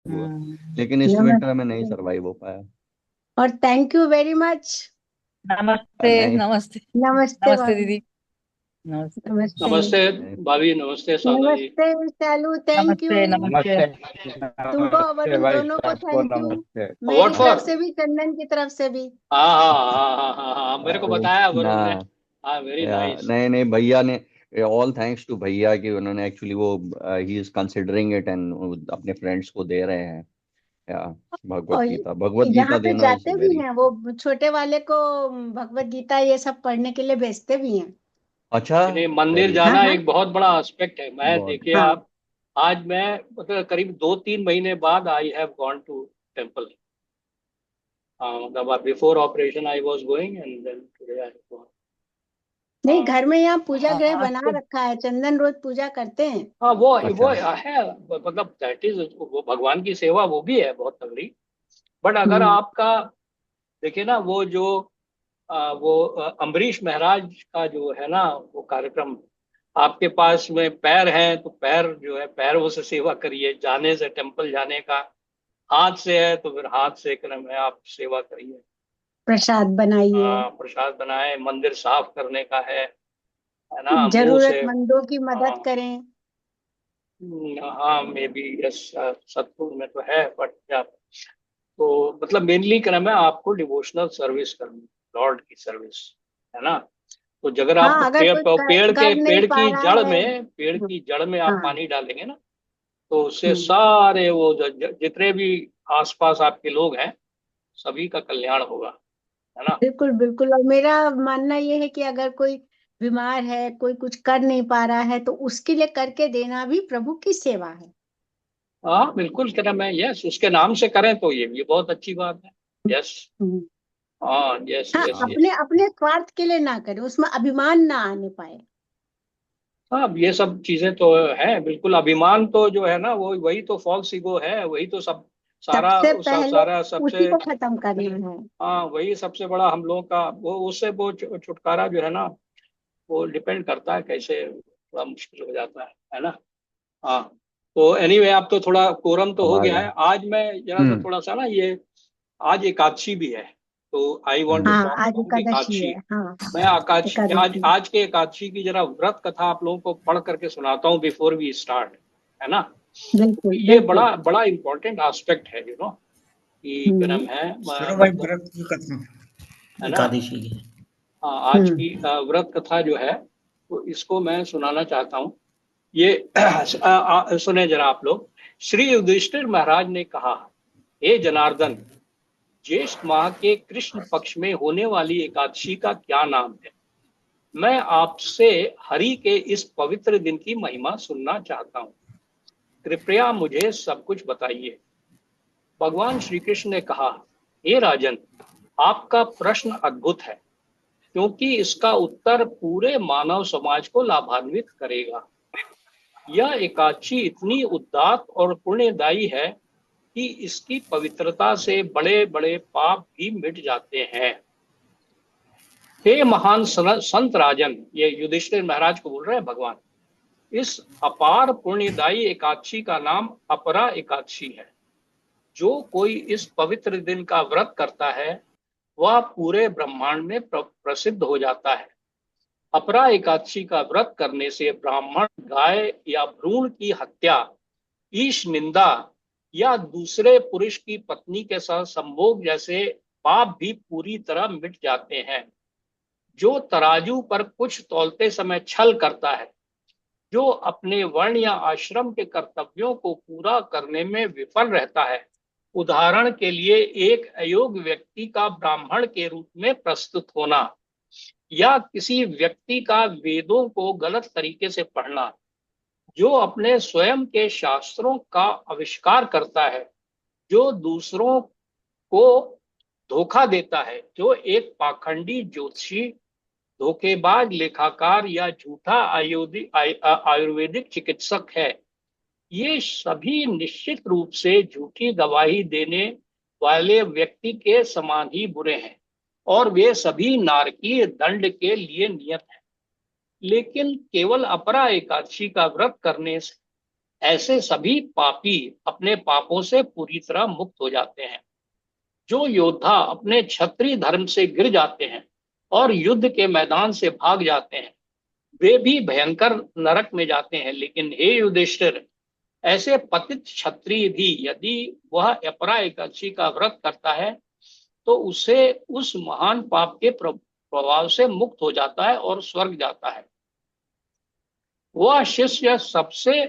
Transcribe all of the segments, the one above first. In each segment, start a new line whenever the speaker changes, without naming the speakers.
हुआ,
हम्म।
लेकिन इस विंटर में नहीं
नमस्ते।
सरवाइव हो पाया।
और थैंक यू वेरी मच।
नमस्ते।
नहीं
नमस्ते।
नमस्ते
नमस्ते
भाभी।
दीदी। नमस्ते।
नमस्ते।
नमस्ते
नहीं।
भाभी, नमस्ते साधना जी।
नमस्ते शालू, थैंक यू।
नमस्ते। नमस्ते।
नमस्ते।
तुमको और
नमस्ते
उन
भाई
दोनों को
साहब को
थैंक यू।
नमस्ते।
व्हाट
मेरी
फॉर?
तरफ से भी, चंदन की तरफ से भी।
हाँ हाँ हाँ हाँ हाँ हाँ, मेरे को
अरे
बताया
ना,
वरुण ने। हाँ, वेरी नाइस।
नहीं नहीं भैया ने, ऑल थैंक्स टू भैया कि उन्होंने एक्चुअली वो he is considering it and अपने फ्रेंड्स को दे रहे हैं। या भगवत
और
गीता, भगवत
यहाँ
गीता
पे
देना इज
जाते भी
वेरी।
हैं वो, छोटे वाले को भगवत गीता ये सब पढ़ने के लिए भेजते भी हैं।
अच्छा।
नहीं, मंदिर
वेरी
हाँ
जाना
हाँ
एक बहुत बड़ा एस्पेक्ट है। मैं
बहुत।
देखिए
हाँ।
आप, आज मैं मतलब करीब 2-3 महीने बाद I have gone to temple. मतलब before operation I was going and then today I gone.
नहीं, घर में यहाँ पूजा गृह
हाँ
बना
तो
रखा है, चंदन रोज पूजा करते हैं।
हाँ, वो
अच्छा।
है। मतलब दैट इज, वो भगवान की सेवा वो भी है बहुत तगड़ी। बट अगर
हम्म।
आपका देखिए ना, वो जो अम्बरीश महाराज का जो है ना वो कार्यक्रम, आपके पास में पैर हैं तो पैर जो है पैरों से सेवा करिए, जाने से टेम्पल जाने का, हाथ से है तो फिर हाथ से क्रम है, आप सेवा करिए।
प्रसाद बनाइए।
प्रसाद बनाए, मंदिर साफ करने का है ना, मुंह से।
जरूरतमंदों की मदद
हाँ।
करें।
हाँ, मे बी यस, सत्पुर में तो है बट क्या। तो मतलब मेनली क्रम है आपको डिवोशनल सर्विस करनी, लॉर्ड की सर्विस, है ना। तो अगर आप
हाँ, अगर कोई कर नहीं
पेड़
पा
की
रहा
जड़
है।
में, पेड़ की जड़ में आप
हाँ।
पानी डालेंगे ना, तो उससे
हम्म।
सारे वो जितने भी आसपास आपके लोग हैं, सभी का कल्याण होगा, है ना।
बिल्कुल बिल्कुल, और मेरा मानना ये है कि अगर कोई बीमार है, कोई कुछ कर नहीं पा रहा है, तो उसके लिए करके देना भी प्रभु की सेवा है।
हाँ बिल्कुल, क्रम है, यस, उसके नाम से करें तो ये बहुत अच्छी बात है। यस।
हम्म।
हाँ, यस
हाँ,
यस
अपने
यस।
अपने स्वार्थ के लिए ना करें, उसमें अभिमान ना आने पाए।
हाँ, अब ये सब चीजें तो है बिल्कुल। अभिमान तो जो है ना, वो वही तो फॉल्स ईगो है, वही तो सब सारा
सबसे पहले
सारा सबसे।
उसी को खत्म करना है।
हाँ, वही सबसे बड़ा हम लोगों का वो, उससे वो छुटकारा जो है ना, वो डिपेंड करता है कैसे, थोड़ा मुश्किल हो जाता है ना। हाँ। तो एनीवे, अब तो थोड़ा कोरम तो हो
कमाल
गया
है।
है। आज मैं जरा सा
हम्म।
थोड़ा सा ना ये, आज एकादशी भी है, तो आई वांट टू
हम्म।
हाँ,
टॉक
आज
अबाउट
एकादशी
एकादशी।
है। हाँ,
मैं आकाश आज
एकादशी।
आज के एकादशी की जरा व्रत कथा आप लोगों को पढ़ करके सुनाता हूँ बिफोर वी स्टार्ट, है ना।
बिल्कुल
ये
बिल्कुल।
बड़ा बड़ा इंपॉर्टेंट एस्पेक्ट है, कि क्या
हम्म।
नाम है,
सुनो भाई
मतलब,
व्रत की कथा
है ना।
एकादशी की।
हाँ, आज
हम्म।
की व्रत कथा जो है, तो इसको मैं सुनाना चाहता हूँ। ये सुने जरा आप लोग। श्री युधिष्ठिर महाराज ने कहा, हे जनार्दन, ज्येष्ठ माह के कृष्ण पक्ष में होने वाली एकादशी का क्या नाम है? मैं आपसे हरि के इस पवित्र दिन की महिमा सुनना चाहता हूँ, कृपया मुझे सब कुछ बताइए। भगवान श्री कृष्ण ने कहा, हे राजन, आपका प्रश्न अद्भुत है, क्योंकि इसका उत्तर पूरे मानव समाज को लाभान्वित करेगा। यह एकादशी इतनी उदात्त और पुण्यदायी है कि इसकी पवित्रता से बड़े बड़े पाप भी मिट जाते हैं। हे महान संत राजन, ये युधिष्ठिर महाराज को बोल रहे हैं भगवान, इस अपार पुण्यदायी एकादशी का नाम अपरा एकादशी है। जो कोई इस पवित्र दिन का व्रत करता है, वह पूरे ब्रह्मांड में प्रसिद्ध हो जाता है। अपरा एकादशी का व्रत करने से ब्राह्मण, गाय या भ्रूण की हत्या, ईश निंदा या दूसरे पुरुष की पत्नी के साथ संभोग जैसे पाप भी पूरी तरह मिट जाते हैं। जो तराजू पर कुछ तौलते समय छल करता है, जो अपने वर्ण या आश्रम के कर्तव्यों को पूरा करने में विफल रहता है, उदाहरण के लिए एक अयोग्य व्यक्ति का ब्राह्मण के रूप में प्रस्तुत होना, या किसी व्यक्ति का वेदों को गलत तरीके से पढ़ना, जो अपने स्वयं के शास्त्रों का आविष्कार करता है, जो दूसरों को धोखा देता है, जो एक पाखंडी ज्योतिषी, धोखेबाज लेखाकार या झूठा आयुर्वेदिक चिकित्सक है, ये सभी निश्चित रूप से झूठी गवाही देने वाले व्यक्ति के समान ही बुरे हैं, और वे सभी नारकीय दंड के लिए नियत हैं। लेकिन केवल अपरा एकादशी का व्रत करने से ऐसे सभी पापी अपने पापों से पूरी तरह मुक्त हो जाते हैं। जो योद्धा अपने क्षत्रिय धर्म से गिर जाते हैं और युद्ध के मैदान से भाग जाते हैं, वे भी भयंकर नरक में जाते हैं। लेकिन हे युधिष्ठिर, ऐसे पतित क्षत्रिय भी यदि वह अपरा एकादशी का व्रत करता है तो उसे उस महान पाप के प्रभाव से मुक्त हो जाता है और स्वर्ग जाता है। वह शिष्य सबसे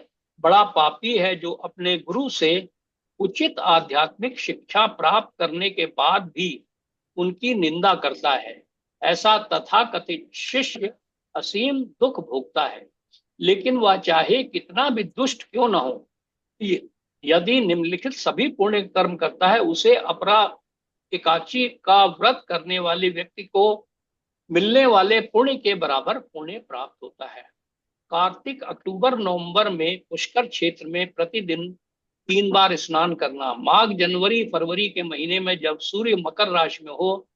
बड़ा पापी है जो अपने गुरु से उचित आध्यात्मिक शिक्षा प्राप्त करने के बाद भी उनकी निंदा करता है। ऐसा तथाकथित शिष्य असीम दुख भोगता है, लेकिन वह चाहे कितना भी दुष्ट क्यों न हो, यदि निम्नलिखित सभी पुण्य कर्म करता है, उसे अपरा एकादशी का व्रत करने वाले व्यक्ति को मिलने वाले पुण्य के बराबर पुण्य प्राप्त होता है। कार्तिक, अक्टूबर, नवंबर में पुष्कर क्षेत्र में प्रतिदिन 3 बार स्नान करना। माघ, जनवरी, फरवरी के महीने में जब सूर्य मकर राशि में हो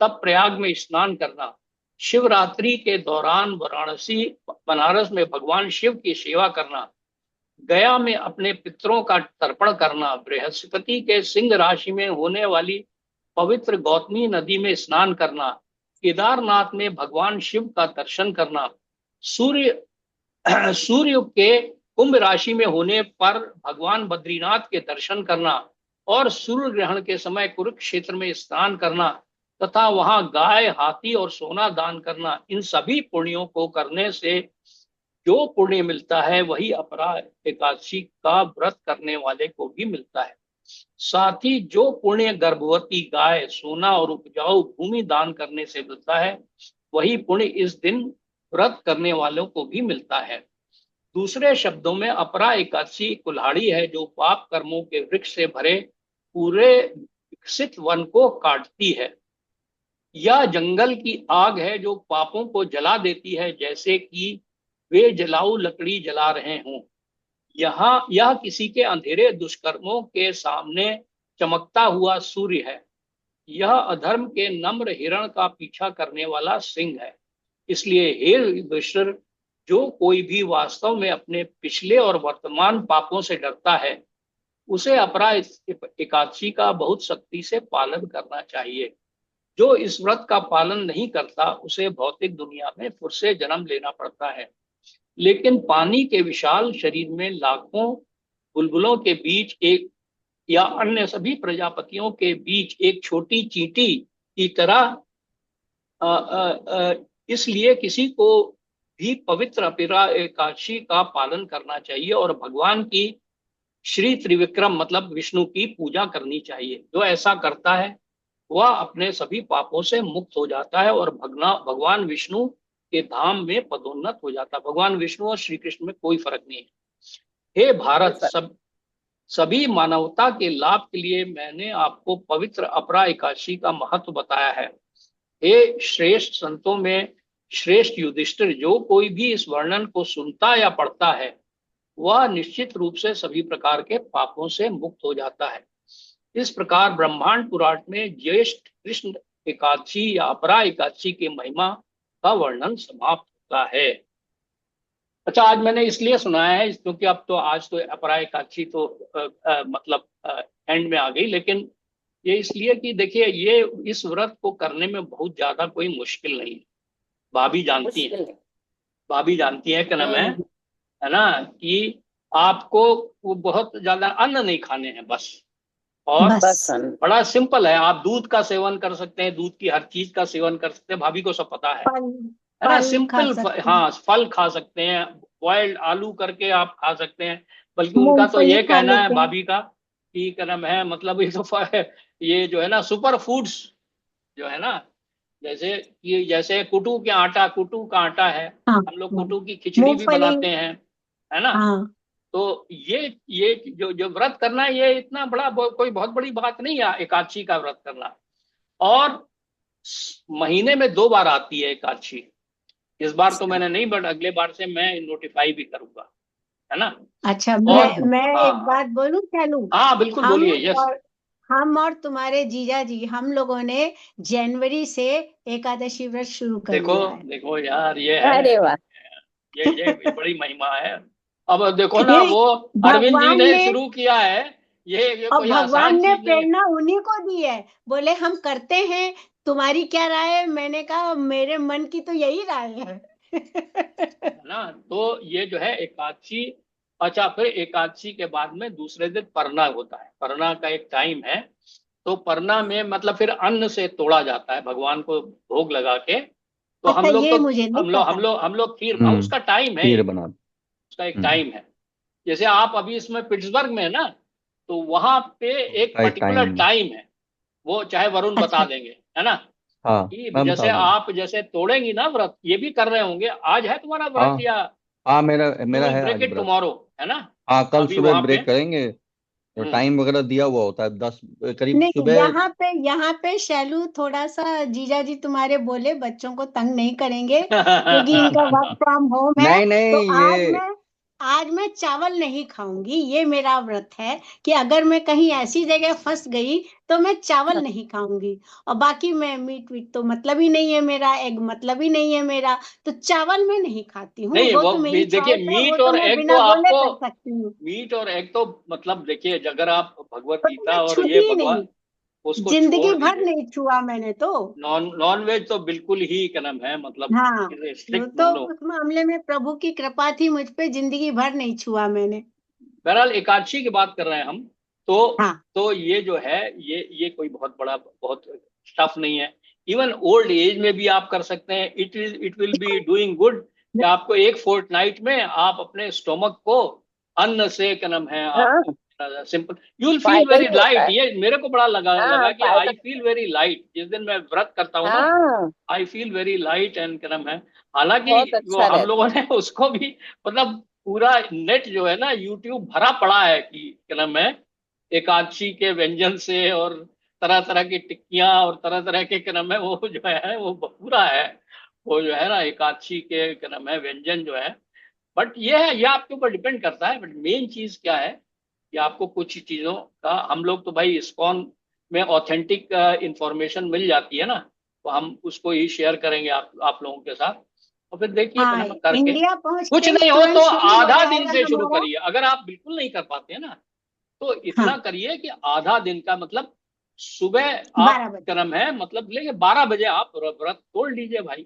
तब प्रयाग में स्नान करना। शिवरात्रि के दौरान वाराणसी, बनारस में भगवान शिव की सेवा करना। गया में अपने पितरों का तर्पण करना। बृहस्पति के सिंह राशि में होने वाली पवित्र गौतमी नदी में स्नान करना। केदारनाथ में भगवान शिव का दर्शन करना। सूर्य के कुंभ राशि में होने पर भगवान बद्रीनाथ के दर्शन करना और सूर्य ग्रहण के समय कुरुक्षेत्र में स्नान करना तथा वहां गाय, हाथी और सोना दान करना। इन सभी पुण्यों को करने से जो पुण्य मिलता है वही अपरा एकादशी का व्रत करने वाले को भी मिलता है। साथ ही जो पुण्य गर्भवती गाय, सोना और उपजाऊ भूमि दान करने से मिलता है, वही पुण्य इस दिन व्रत करने वालों को भी मिलता है। दूसरे शब्दों में अपरा एकादशी कुल्हाड़ी है जो पाप कर्मों के वृक्ष से भरे पूरे विकसित वन को काटती है। यह जंगल की आग है जो पापों को जला देती है, जैसे कि वे जलाऊ लकड़ी जला रहे हों। यह किसी के अंधेरे दुष्कर्मों के सामने चमकता हुआ सूर्य है। यह अधर्म के नम्र हिरण का पीछा करने वाला सिंह है। इसलिए हे युधिष्ठिर, जो कोई भी वास्तव में अपने पिछले और वर्तमान पापों से डरता है, उसे अपरा एकादशी का बहुत सख्ती से पालन करना चाहिए। जो इस व्रत का पालन नहीं करता, उसे भौतिक दुनिया में फिर से जन्म लेना पड़ता है। लेकिन पानी के विशाल शरीर में लाखों बुलबुलों के बीच एक या अन्य सभी प्रजापतियों के बीच एक छोटी चींटी की तरह इसलिए किसी को भी पवित्र अपरा एकादशी का पालन करना चाहिए और भगवान की श्री त्रिविक्रम मतलब विष्णु की पूजा करनी चाहिए। जो ऐसा करता है वह अपने सभी पापों से मुक्त हो जाता है और भगवान विष्णु के धाम में पदोन्नत हो जाता है। भगवान विष्णु और श्री कृष्ण में कोई फर्क नहीं है। हे भारत, सभी मानवता के लाभ के लिए मैंने आपको पवित्र अपरा एकादशी का महत्व बताया है। हे श्रेष्ठ संतों में श्रेष्ठ युधिष्ठिर, जो कोई भी इस वर्णन को सुनता या पढ़ता है वह निश्चित रूप से सभी प्रकार के पापों से मुक्त हो जाता है। इस प्रकार ब्रह्मांड पुराण में ज्येष्ठ कृष्ण एकादशी या अपरा एकादशी की महिमा का वर्णन समाप्त होता है। अच्छा, आज मैंने इसलिए सुनाया है क्योंकि अब तो आज तो अपरा एकादशी तो मतलब एंड में आ गई, लेकिन ये इसलिए कि देखिए ये इस व्रत को करने में बहुत ज्यादा कोई मुश्किल नहीं है। भाभी जानती है क्या नाम है ना, कि आपको वो बहुत ज्यादा अन्न नहीं खाने हैं बस, और बड़ा सिंपल है। आप दूध का सेवन कर सकते हैं, दूध की हर चीज का सेवन कर सकते हैं, भाभी को सब पता है ना। सिंपल, हाँ, फल खा सकते हैं, बॉइल्ड आलू करके आप खा सकते हैं। बल्कि उनका तो ये कहना है भाभी का कि क्या नाम है, मतलब ये जो है ना सुपर फूड्स जो है ना, जैसे कुटू का आटा है, हम लोग कुटू की खिचड़ी भी बनाते हैं, है ना। तो ये जो व्रत करना है, ये इतना बड़ा कोई बहुत बड़ी बात नहीं है एकादशी का व्रत करना। और महीने में 2 बार आती है एकादशी। इस बार तो मैंने नहीं, बट अगले बार से मैं नोटिफाई भी करूंगा, है ना।
अच्छा, मैं एक बात बोलूं चालू?
हाँ बिल्कुल बोलिए। यस,
हम और तुम्हारे जीजा जी, हम लोगों ने जनवरी से एकादशी व्रत शुरू कर दिया है।
देखो यार, ये है,
अरे वाह,
ये बड़ी महिमा है। अब देखो ना, वो अरविंद जी
भगवान
ने
ने
शुरू किया है, ये
और
कोई
भगवान
आसान
ने
चीज नहीं है।
प्रेरणा उन्हीं को दी है। बोले हम करते हैं, तुम्हारी क्या राय है? मैंने कहा मेरे मन की तो यही राय है।
है ना? तो ये जो है एकादशी। अच्छा, फिर एकादशी के बाद में दूसरे दिन परना होता है। परना का एक टाइम है। तो परना में मतलब फिर अन्न से तोड़ा जाता है भगवान को भोग लगा के। तो हम
अच्छा,
लोग
ये
तो
मुझे नहीं पता।
हम लोग खीर, हाँ,
हम्म।
उसका टाइम है
खीर
एक।
बना।
उसका एक
हम्म।
टाइम है। जैसे आप अभी इसमें पिट्सबर्ग में है ना, तो वहां पे एक
उसका एक
पर्टिकुलर
टाइम।
टाइम है। वो चाहे वरुण बता
अच्छा।
देंगे, है ना?
हाँ,
कि
मैं
जैसे
बता दूंगा।
आप जैसे तोड़ेंगी ना व्रत, ये भी कर रहे होंगे, आज है तुम्हारा व्रत,
हाँ।
या
हाँ, मेरा
यू
मेरा
विल
है
ब्रेक
आज
इट
व्रत।
टुमारो, है ना?
हाँ, कल
अभी
सुबह
वहां पे।
ब्रेक करेंगे। तो
हम्म।
टाइम वगैरह दिया हुआ होता है 10 करीब
नहीं,
सुबह।
यहाँ पे शैलू थोड़ा सा, जीजा जी तुम्हारे बोले बच्चों को तंग नहीं करेंगे क्योंकि इनका वर्क फ्रॉम होम है।
नहीं
तो
नहीं,
आज मैं चावल नहीं खाऊंगी, ये मेरा व्रत है कि अगर मैं कहीं ऐसी जगह फंस गई तो मैं चावल नहीं खाऊंगी। और बाकी मैं मीट वीट तो मतलब ही नहीं है मेरा, एग मतलब ही नहीं है मेरा। तो चावल मैं नहीं खाती हूँ,
नहीं,
वो
वो
तो मेरी
देखिए,
चॉइस है, वो
मीट
तो
और
मैं
एग तो
बिना बोले
आपको,
कर सकती हूँ।
मीट और एग तो मतलब देखिए, अगर आप भगवत
वो तो मैं
गीता और ये
छूती ही
भगवान,
नहीं,
उसको
जिंदगी
छोड़
भर
दीजिए।
नहीं छुआ मैंने तो।
नॉन वेज तो बिल्कुल ही क्या नाम है, मतलब
हाँ, वो
स्ट्रिक्ट
तो
नो नो।
उस मामले में प्रभु की कृपा थी मुझ पे, जिंदगी भर नहीं छुआ मैंने।
बहरहाल एकादशी की बात कर रहे हैं हम। तो
हाँ
ये जो है, ये कोई बहुत बड़ा, बहुत टफ नहीं है। इवन ओल्ड एज में भी आप कर सकते हैं। It will be doing good कि आपको एक फोर्टनाइट में आप अपने स्टोमक को अन्न से क्या नाम है, आप
हाँ,
सिंपल, यू विल फील
फायदा
वेरी
ही होता
लाइट।
है।
ये मेरे को बड़ा लगा
हाँ,
लगा कि
फायदा।
आई फील वेरी लाइट जिस दिन मैं व्रत करता हूँ ना।
हाँ,
आई फील वेरी लाइट एंड क्या नाम है। हालांकि
बहुत
वो
अच्छा
हम
रहता
लोगों
है।
ने उसको भी मतलब पूरा नेट जो है ना, यूट्यूब भरा पड़ा है कि क्या नाम है, एकादशी के व्यंजन से, और तरह तरह की टिक्कियां और तरह तरह के क्या नाम है, वो जो है वो पूरा है। वो जो है ना एकादशी के क्या नाम है व्यंजन जो है। बट ये है, ये आपके ऊपर डिपेंड करता है। बट मेन चीज क्या है कि आपको कुछ चीजों का, हम लोग तो भाई इस्कॉन में ऑथेंटिक इंफॉर्मेशन मिल जाती है ना, तो हम उसको ही शेयर करेंगे आप लोगों के साथ। और फिर देखिए क्या
हाँ,
नाम है, करके
इंडिया पहुंच
कुछ
के ही
नहीं हो तो
तुरंत शुरू हो
आधा दिन
जाएगा
से शुरू
हमारा।
करिए। अगर आप बिल्कुल नहीं कर पाते हैं ना, तो इतना
हाँ,
करिए कि आधा दिन का मतलब सुबह आप
12 बजे।
क्या नाम है, मतलब लेके 12 बजे आप व्रत तोड़ लीजिए भाई,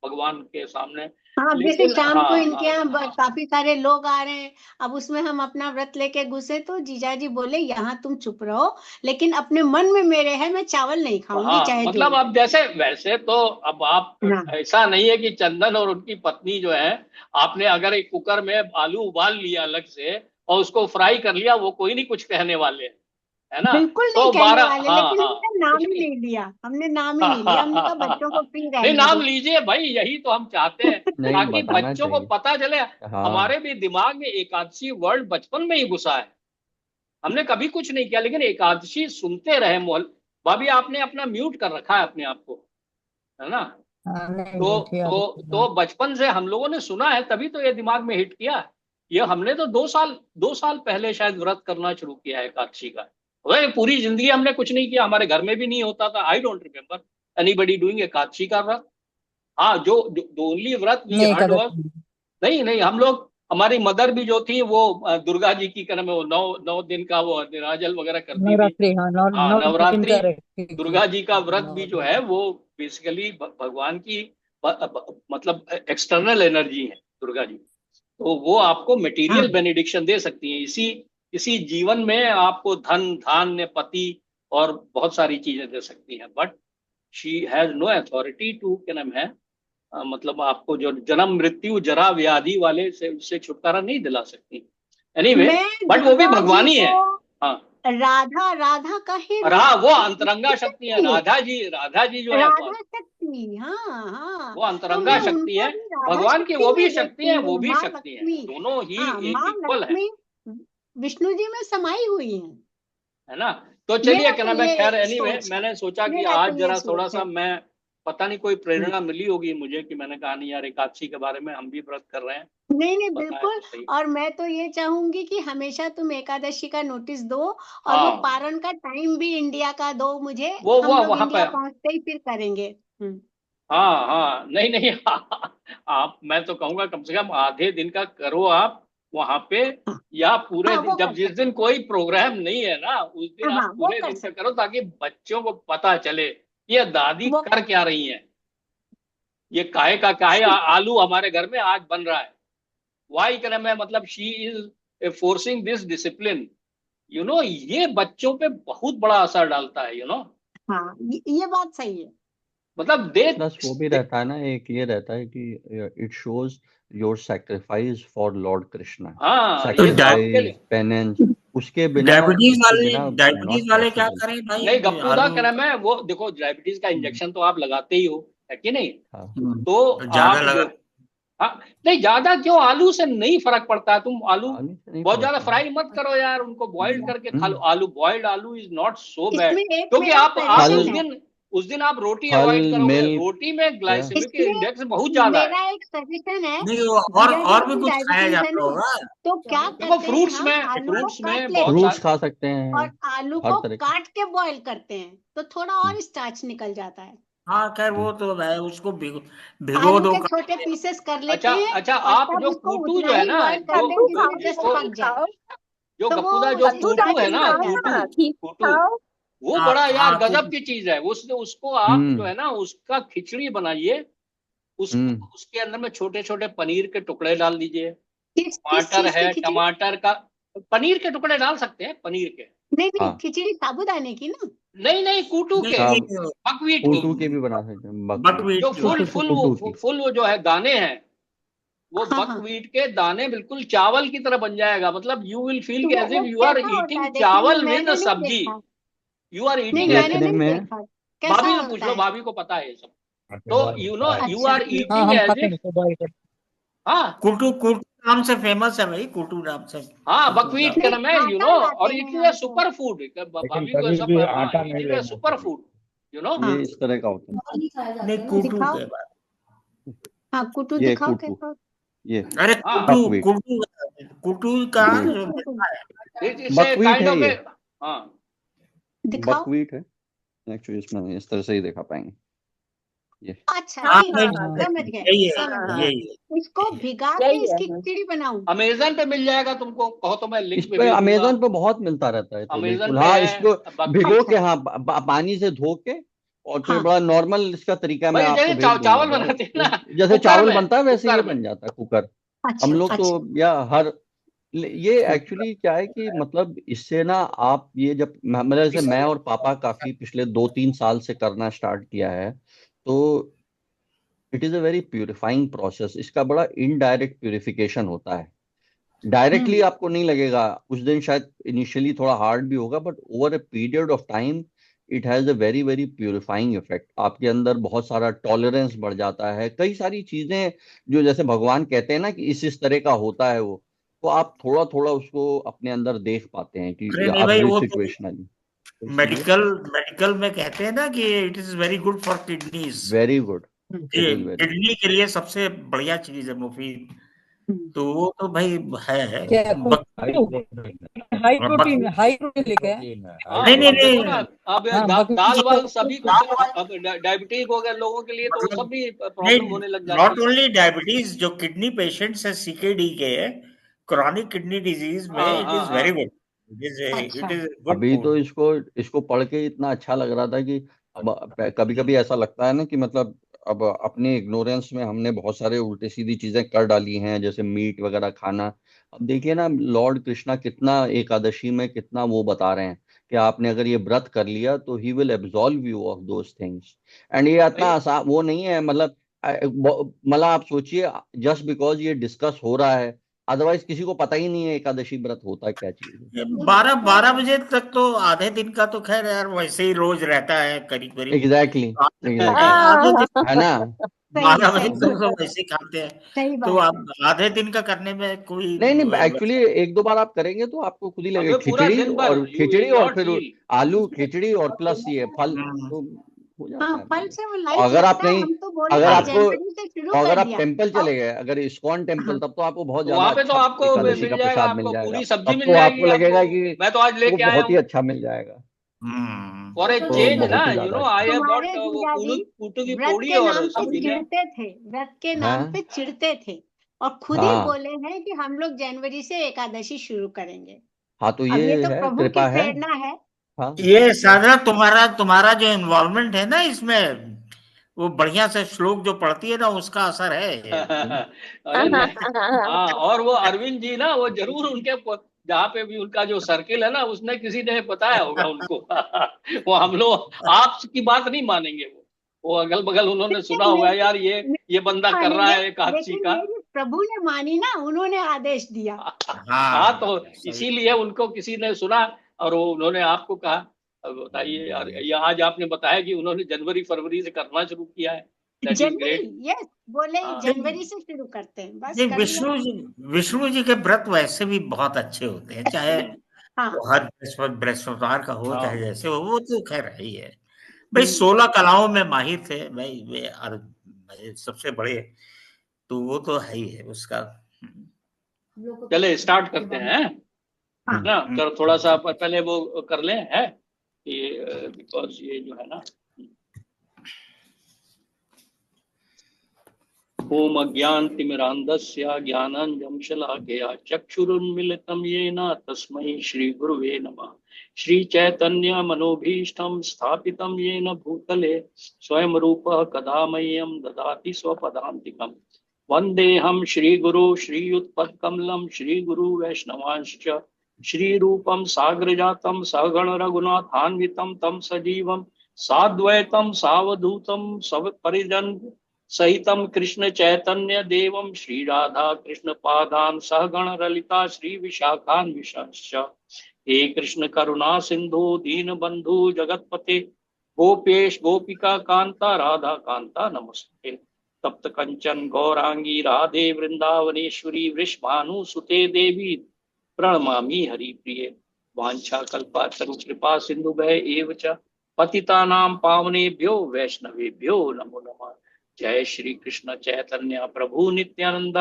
भगवान के सामने।
हाँ, अब जैसे
लेकिन
शाम को
हाँ
इनके
हाँ
यहाँ
हाँ
काफी सारे लोग आ रहे हैं। अब उसमें हम अपना व्रत लेके घुसे तो जीजाजी बोले यहाँ तुम चुप रहो, लेकिन अपने मन में मेरे है मैं चावल नहीं खाऊंगी
हाँ,
चाहे जो
मतलब
हो
अब जैसे वैसे तो अब आप,
जाए। हाँ,
ऐसा नहीं है कि चंदन और उनकी पत्नी जो है, आपने अगर एक कुकर में आलू उबाल लिया अलग से और उसको फ्राई कर लिया, वो कोई नहीं कुछ कहने वाले, है ना?
बिल्कुल नहीं
तो
कहने
बारह,
वाले,
हाँ
लेकिन
हाँ,
हमने नाम
कुछ
ही
नहीं।
नहीं लिया, हमने नाम ही
हाँ
नहीं
हाँ
लिया, हमने
हाँ
कहा
हाँ
बच्चों को
हाँ।
फ्री
नहीं,
रहने
नाम
दो।
लीजिए भाई, यही तो हम चाहते हैं,
नहीं,
ताकि
बताना
बच्चों को
चाहिए।
पता चले।
हाँ।
हमारे भी दिमाग में एकादशी वर्ड बचपन में ही घुसा है। हमने कभी कुछ नहीं किया, लेकिन एकादशी सुनते रहे मोहल। भाभी, आपने अपना म्यूट कर रखा है अपने आप को, है ना?
हाँ, नहीं
तो
मीठी आदत
तो
है
तो
बात।
बचपन से हम लोगों ने सुना है, तभी तो ये दिमाग में हिट किया। ये हमने तो 2 साल पहले शायद व्रत करना शुरू किया है एकादशी का। वह पूरी जिंदगी हमने कुछ नहीं किया, हमारे घर में भी नहीं होता था। I don't remember anybody doing Ekadashi का व्रत। हाँ, जो ओनली व्रत वी
नहीं
हर्ड
कदर।
वाज, नहीं नहीं, हम लोग, हमारी मदर भी जो थी वो दुर्गा जी की कर्म में वो 9 9 दिन का वो निराजल वगैरह करती थी।
नवरात्रि, हाँ, नौ
हाँ,
नौ दिन
नवरात्रि।
का रखी थी।
दुर्गा जी का व्रत
नौ
भी जो
दिन
है
का।
वो बेसिकली भगवान की मतलब एक्सटर्नल एनर्जी है दुर्गा जी। तो वो आपको
हाँ,
मटेरियल बेनिडिक्शन दे सकती है, इसी इसी जीवन में आपको धन धान्य पति और बहुत सारी चीजें दे सकती हैं। But she has no authority to, क्या नाम है, मतलब आपको जो जन्म मृत्यु जरा व्याधि वाले से उससे छुटकारा नहीं दिला सकती। एनीवे,
मैं
बट वो भी
दुर्गा जी
भगवान ही
को
है। हाँ,
राधा राधा का ही
रहा
रूप
वो अंतरंगा शक्ति है,
शक्ति हूँ।
राधा जी जो है वो,
राधा शक्ति, हाँ हाँ।
वो
तो
अंतरंगा
मैं
शक्ति
उनको
है।
भी राधा
भगवान की
शक्ति
वो
में
भी शक्ति
देखती
है, वो
हूँ,
भी
माँ
शक्ति है,
लक्ष्मी।
दोनों ही
हाँ, माँ
इक्वल है।
लक्ष्मी विष्णु जी में समाई हुई है।
है ना? तो चलिए,
मेरा
क्या
तो
नाम है, खैर
ये
एनीवे,
सोच है,
मैंने सोचा कि
मेरा
आज
तो ये
जरा थोड़ा
सोच
सा
है।
मैं, पता नहीं कोई प्रेरणा मिली होगी मुझे कि मैंने कहा नहीं यार, एकादशी के बारे में हम भी व्रत कर रहे हैं,
नहीं नहीं,
बताया
बिल्कुल।
तो सही।
और मैं तो ये चाहूंगी कि हमेशा तुम एकादशी का नोटिस दो, और वो
हाँ,
पारण का टाइम भी इंडिया का दो मुझे। हम
वो
लोग
वहां पे,
इंडिया पहुंचते ही फिर करेंगे। हम्म।
हाँ हाँ, नहीं नहीं, आप, मैं तो कहूंगा कम से कम आधे दिन का करो आप। वहां पे,
हाँ
या पूरे
हाँ,
दिन,
वो
जब
कर
जिस
सकते
दिन कोई प्रोग्राम नहीं है ना, उस दिन
हैं।
आप
हाँ वो
पूरे
कर
दिन पे
सकते
करो, ताकि बच्चों को पता चले ये दादी
वो
कर क्या रही है, ये काहे आलू हमारे घर में आज बन रहा है, वाई करे मैं, मतलब she is forcing this discipline, ये बच्चों पे बहुत बड़ा असर डालता है,
हाँ ये बात सही है।
मतलब दे,
प्लस वो भी रहता है ना, एक ये रहता है कि it shows your sacrifice for Lord Krishna,
हाँ
तो
ये तो आपके
सैक्रिफाइस
लिए।
पेनेंस, उसके बिना
डायबिटीज
नॉट
वाले क्या
पॉसिबल।
करें भाई?
नहीं गप्पू दा
आलू
कह रहा मैं, वो देखो डायबिटीज का इंजेक्शन तो आप लगाते ही हो, है कि नहीं,
हाँ
तो
ज्यादा
आप
लगा।
जो, हाँ, नहीं ज्यादा क्यों, आलू से नहीं फर्क पड़ता है, तुम आलू
आलू से नहीं
बहुत
फर्क
ज्यादा
पड़ता।
फ्राई मत करो यार, उनको बॉईल करके खा लो,
हम्म
आलू बॉइल्ड आलू इज नॉट सो बैड,
इसमें एक
क्योंकि
मेरा
आप
फल,
सजेशन है,
उस दिन आप रोटी
फल
अवॉइड करोगे,
मिल्क,
रोटी में
या
ग्लाइसेमिक
इसमें
इंडेक्स बहुत ज्यादा है।
मेरा एक सजेशन है।
नहीं, और भी
जिनको
कुछ खाया
डायबिटीज है
जाता
ना,
होगा।
तो क्या
देखो
करते हैं, हम आलू को
फ्रूट्स
काट
में बहुत
लेते
फ्रूट्स
हैं
खा सकते हैं,
और आलू
हर
को
तरह के।
काट के बॉईल करते हैं, तो थोड़ा और स्टार्च निकल जाता है।
हाँ खैर, वो
हम्म
तो है, उसको भिगो
आलू
दो
के छोटे पीसेस कर लेते
अच्छा
हैं
अच्छा,
और
आप
तब
जो
उसको
कूटू
उतना
जो है
ही
ना,
बॉईल
जो
करते हैं
जो
जिससे जस्ट
जिसको,
पक जाए,
जो
तो वो
गप्पूदा जो कूटू है
स्टार्च
ना,
निकल
कूटू
जाता है।
कूटू, वो
हाँ
बड़ा यार
हाँ
गजब की चीज है, उसको आप जो
हम्म
है ना, उसका खिचड़ी बनाइए,
हम्म
उसके अंदर में छोटे छोटे पनीर के टुकड़े डाल दीजिए,
किस
टमाटर
चीज की
है,
खिचड़ी?
टमाटर का, पनीर के टुकड़े डाल सकते हैं, पनीर के,
नहीं नहीं,
हाँ
खिचड़ी साबूदाने की ना।
नहीं नहीं, कूटू
नहीं
के,
हाँ,
नहीं,
बकवीट की,
कूटू के भी बना सकते हैं, बकवीट,
बकवीट
जो
की
फुल
बात।
फुल
कूटू
वो
की।
फुल वो जो है दाने हैं, वो
हाँ हाँ,
बकवीट के दाने बिल्कुल चावल की तरह बन जाएगा, मतलब यू विल फील
तो
कि एज
वो
इफ यू आर
कैसा होता
ईटिंग
है? देखने
चावल विद
मैंने नहीं
सब्जी,
देखा।
यू आर
नहीं
ईटिंग एज
मैंने
इफ,
देखने
नहीं
में,
देखा, कैसा
भाभी से पूछ
होता
लो,
है?
भाभी को पता है ये सब, तो यू
अच्छा
आर
हाँ
ईटिंग
हम
एज
खाते
इफ,
हैं, तो बॉईल कर।
हाँ
कुटू कुटू नाम से फेमस है भाई, कुटू नाम से।
हाँ,
कुटू
बकवीट
नाम।
का
नहीं,
नाम है,
आटा लाते
और इट
हैं
इज ए
हम तो।
सुपर फूड,
लेकिन
भाभी को
कभी
ऐसा
भी
हाँ,
आटा
इट
नहीं
इज ए
लेना
सुपर
चाहिए।
फूड,
ये
हाँ
इस तरह का होता
नहीं, कुटू
दिखाओ,
के बाद।
हाँ कुटू
है। ये
दिखाओ
कूटू,
कैसा होता
ये
अरे
हाँ,
कुटू
बकवीट,
कुटू कुटू का
ये
जो
है। कुटू
इट्स ए
बकवीट
काइंड
है
ऑफ ए,
ये,
हाँ,
दिखाओ।
बकवीट है एक्चुअली, इसमें इस तरह से ही दिखा पाएंगे ये।
अच्छा
हाँ
ठीक
भाई,
है,
हाँ
समझ गए
यही
समझ
है,
गए।
यही है,
इसको
यही है।
भिगा के इसकी खिचड़ी बनाऊं?
अमेजन पे मिल जाएगा, तुमको कहो तो मैं
इस
लिंक पे
पे
भेज दूंगा,
अमेजन पे बहुत मिलता रहता है, तो
अमेजन
बिल्कुल
पे
हाँ,
है,
इसको भिगो
अच्छा
के, हाँ पानी से धो के, और फिर
हाँ,
बड़ा नॉर्मल इसका तरीका मैं
भाई
आपको
जैसे
भेज दूंगा,
चावल बनाते हैं ना,
जैसे
कुकर
चावल
में,
बनता है वैसे ये
कुकर में,
बन जाता है, कुकर। हम
अच्छा
लोग तो,
अच्छा।
या हर, ये एक्चुअली क्या है कि मतलब इससे ना, आप ये जब मतलब जैसे मैं और पापा काफी पिछले 2-3 साल से करना स्टार्ट किया है, तो it is a very purifying process, इसका बड़ा इनडायरेक्ट प्यूरिफिकेशन होता है। डायरेक्टली
हम्म
आपको नहीं लगेगा, उस दिन शायद इनिशियली थोड़ा हार्ड भी होगा, but over a period of time it has a very very purifying effect. आपके अंदर बहुत सारा टॉलरेंस बढ़ जाता है, कई सारी चीजें जो जैसे भगवान कहते हैं ना कि इस तरह का होता है वो, तो आप थोड़ा थोड़ा उसको अपने अंदर देख पाते हैं
अरे
कि
नहीं
अब
भाई,
ये
वो तो
सिचुएशनली, तो इसलिए
मेडिकल मेडिकल में कहते हैं ना कि it is very good for kidneys.
Very good,
hmm
it
ये
इज वेरी गुड।
किडनी के लिए सबसे बढ़िया चीज है, मुफीद। तो वो तो भाई है।
क्या
बक,
हाई
बक,
प्रोटीन लेके है।
हाँ,
नहीं नहीं
अब देखो ना,
नहीं,
अब
हाँ
दाल
बकवीट
वाल सभी कुछ, अब डायबिटीज हो गया लोगों के लिए, तो वो सब
मतलब
भी
नहीं,
प्रॉब्लम होने लग जाती
नॉट
है।
ओनली डायबिटीज, जो किडनी पेशेंट्स है सीकेडी के, क्रॉनिक किडनी डिजीज में
हाँ
इट
हाँ
इज
हाँ,
वेरी गुड।
अच्छा
इट इज गुड
अभी तो
फूड।
इसको इसको पढ़ के इतना अच्छा लग रहा था कि अब कभी कभी ऐसा लगता है ना कि मतलब अब अपने इग्नोरेंस में हमने बहुत सारे उल्टे सीधी चीजें कर डाली हैं, जैसे मीट वगैरह खाना। अब देखिए ना, लॉर्ड कृष्णा कितना एकादशी में कितना वो बता रहे हैं कि आपने अगर ये व्रत कर लिया तो he will absolve you of those things. And ये इतना
भाई
आसान वो नहीं है, मतलब मतलब आप सोचिए, जस्ट बिकॉज ये डिस्कस हो रहा है, अदरवाइज किसी को पता ही नहीं है एकादशी व्रत होता क्या चीज है।
12 बजे तक तो आधे दिन का तो खैर यार वैसे ही रोज रहता है करीब करीब।
एग्जैक्टली, एग्जैक्टली,
आधे दिन,
है ना।
12 बजे
सही
तक
बात,
तो वैसे ही खाते हैं।
सही
तो
बात है।
आप आधे दिन का करने में कोई
नहीं नहीं, एक्चुअली एक दो बार आप करेंगे तो आपको खुद ही लगेगा,
अबे पूरा दिन भर यू
खिचड़ी
विल
और
नॉट
फिर
फील।
आलू खिचड़ी और प्लस ये फल,
हम्म,
तो हो
हाँ
जाता है
फल
मैनेज।
से वो
और
लाइट लगता है, हम तो बोल
अगर
रहे हैं
आपको,
जनवरी से शुरू
और
कर
अगर आप
दिया।
टेम्पल
और
चले गए, अगर इस्कॉन टेम्पल,
हाँ
तब तो आपको बहुत
तो
ज्यादा
वहां पे तो
अच्छा
आपको
एकादशी का
मिल जाएगा,
प्रसाद मिल
आपको
जाएगा,
पूरी सब्जी
तब
मिल
तो
जाएगी
आपको लगेगा
आपको,
कि
मैं तो आज
वो
लेके आया
बहुत ही
हूँ
अच्छा मिल जाएगा,
फॉर ए
तो
चेंज ना,
बहुत ही ज्यादा अच्छा।
आई हैव गॉट
तुम्हारे
वो
जीजा जी
कूटू की
व्रत
पोड़ी
के
और
नाम पे
सब्जी ने।
चिढ़ते थे, व्रत के नाम पे
हाँ
चिढ़ते थे, और खुद ही
हाँ
बोले हैं कि हम लोग जनवरी से एकादशी शुरू करेंगे।
हाँ, तो
अब ये
ये
तो
है,
प्रभु की
कृपा है।
प्रेरणा है।
हाँ
ये साधना तुम्हारा तुम्हारा जो इन्वॉल्वमेंट है ना इसमें, वो बढ़िया से श्लोक जो पढ़ती है ना, उसका असर है ये।
अरे नहीं, हाँ, और वो अरविंद जी ना, वो जरूर उनके जहाँ पे भी उनका जो सर्किल है ना, उसने किसी ने बताया होगा उनको। वो हम लोग आपकी बात नहीं मानेंगे, वो अगल बगल उन्होंने सुना
नहीं
होगा,
मेरी
यार ये बंदा कर रहा
मानेंगे,
है एकादशी
लेकिन
का।
मेरी प्रभु ने मानी ना, उन्होंने आदेश दिया।
हाँ, तो
हाँ सही।
इसीलिए उनको किसी ने सुना, और वो उन्होंने आपको कहा। अब बताइए यार, ये आज आपने बताया कि उन्होंने जनवरी फरवरी से करना शुरू किया है। That is
January,
great.
Yes, बोले
हाँ
नहीं
जनवरी से शुरू करते हैं, बस
नहीं,
कर लिया।
विष्णु जी के व्रत वैसे भी बहुत अच्छे होते हैं, चाहे
हाँ
वो हर बृहस्पतिवार का हो चाहे
हाँ,
जैसे हो, वो तो खैर है ही है। भाई
हम्म,
16 कलाओं में माहिर थे भाई वे, और सबसे बड़े, तो वो तो है ही है उसका।
चले स्टार्ट करते हैं, है
हाँ
हम्म,
ना।
हम्म,
चलो थोड़ा सा पहले वो कर लें, है ये, बिकॉज ये जो है ना। ओम अज्ञानतिमिरान्धस्य ज्ञानाञ्जनशलाकया चक्षुरुन्मिलितं येन तस्मै श्रीगुरुवे नमः। श्रीचैतन्यमनोभीष्टं स्थापितं येन भूतले स्वयं रूपः कदा मह्यं ददाति स्वपदान्तिकम्। वन्देऽहं श्रीगुरो श्रीयुत्पत्कमलं श्रीगुरु वैष्णवांश्च श्रीरूपं साग्रजातं सगण रघुनाथान्वितं तं सजीवं साद्वैतं सावधूतं सपरिजन सहितं कृष्ण चैतन्य देवं श्री राधा कृष्ण पादान सहगण ललिता श्री विशाखान्विषंश्च। हे कृष्ण करुणा सिंधु दीन बंधु जगतपते गोपेश गोपिका कांता राधा कांता नमस्ते। तप्त कंचन गौरांगी राधे वृंदावनेश्वरी वृषभानुसुते देवी प्रणमामि हरिप्रिये। वाञ्छाकल्पातरु कृपा सिन्धुभय एव च पतितानां पावनेभ्यो वैष्णवेभ्यो नमो नमः। जय श्री कृष्ण चैतन्य प्रभु नित्यानंद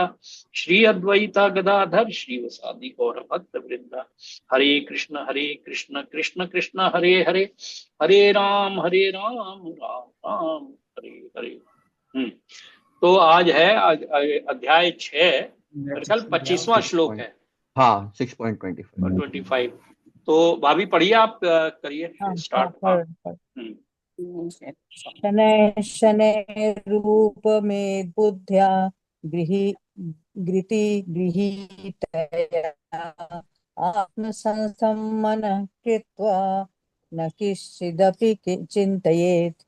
श्री अद्वैता गदाधर श्रीवासादि गौर भक्त वृंद। हरे कृष्ण कृष्ण कृष्ण हरे हरे, हरे राम राम राम हरे हरे। तो आज है अध्याय 6, कल 25वां
सिक्स
श्लोक
पॉइंट
है,
हाँ 6.25।
और 25। तो भाभी पढ़िए, आप करिए
हाँ हाँ
स्टार्ट। हाँ। हम्म।
शनैः शनैः रूपमेद् बुद्ध्या गृही गृति गृहीतया आत्मसंस्थं मनः कृत्वा न किञ्चिदपि चिन्तयेत्।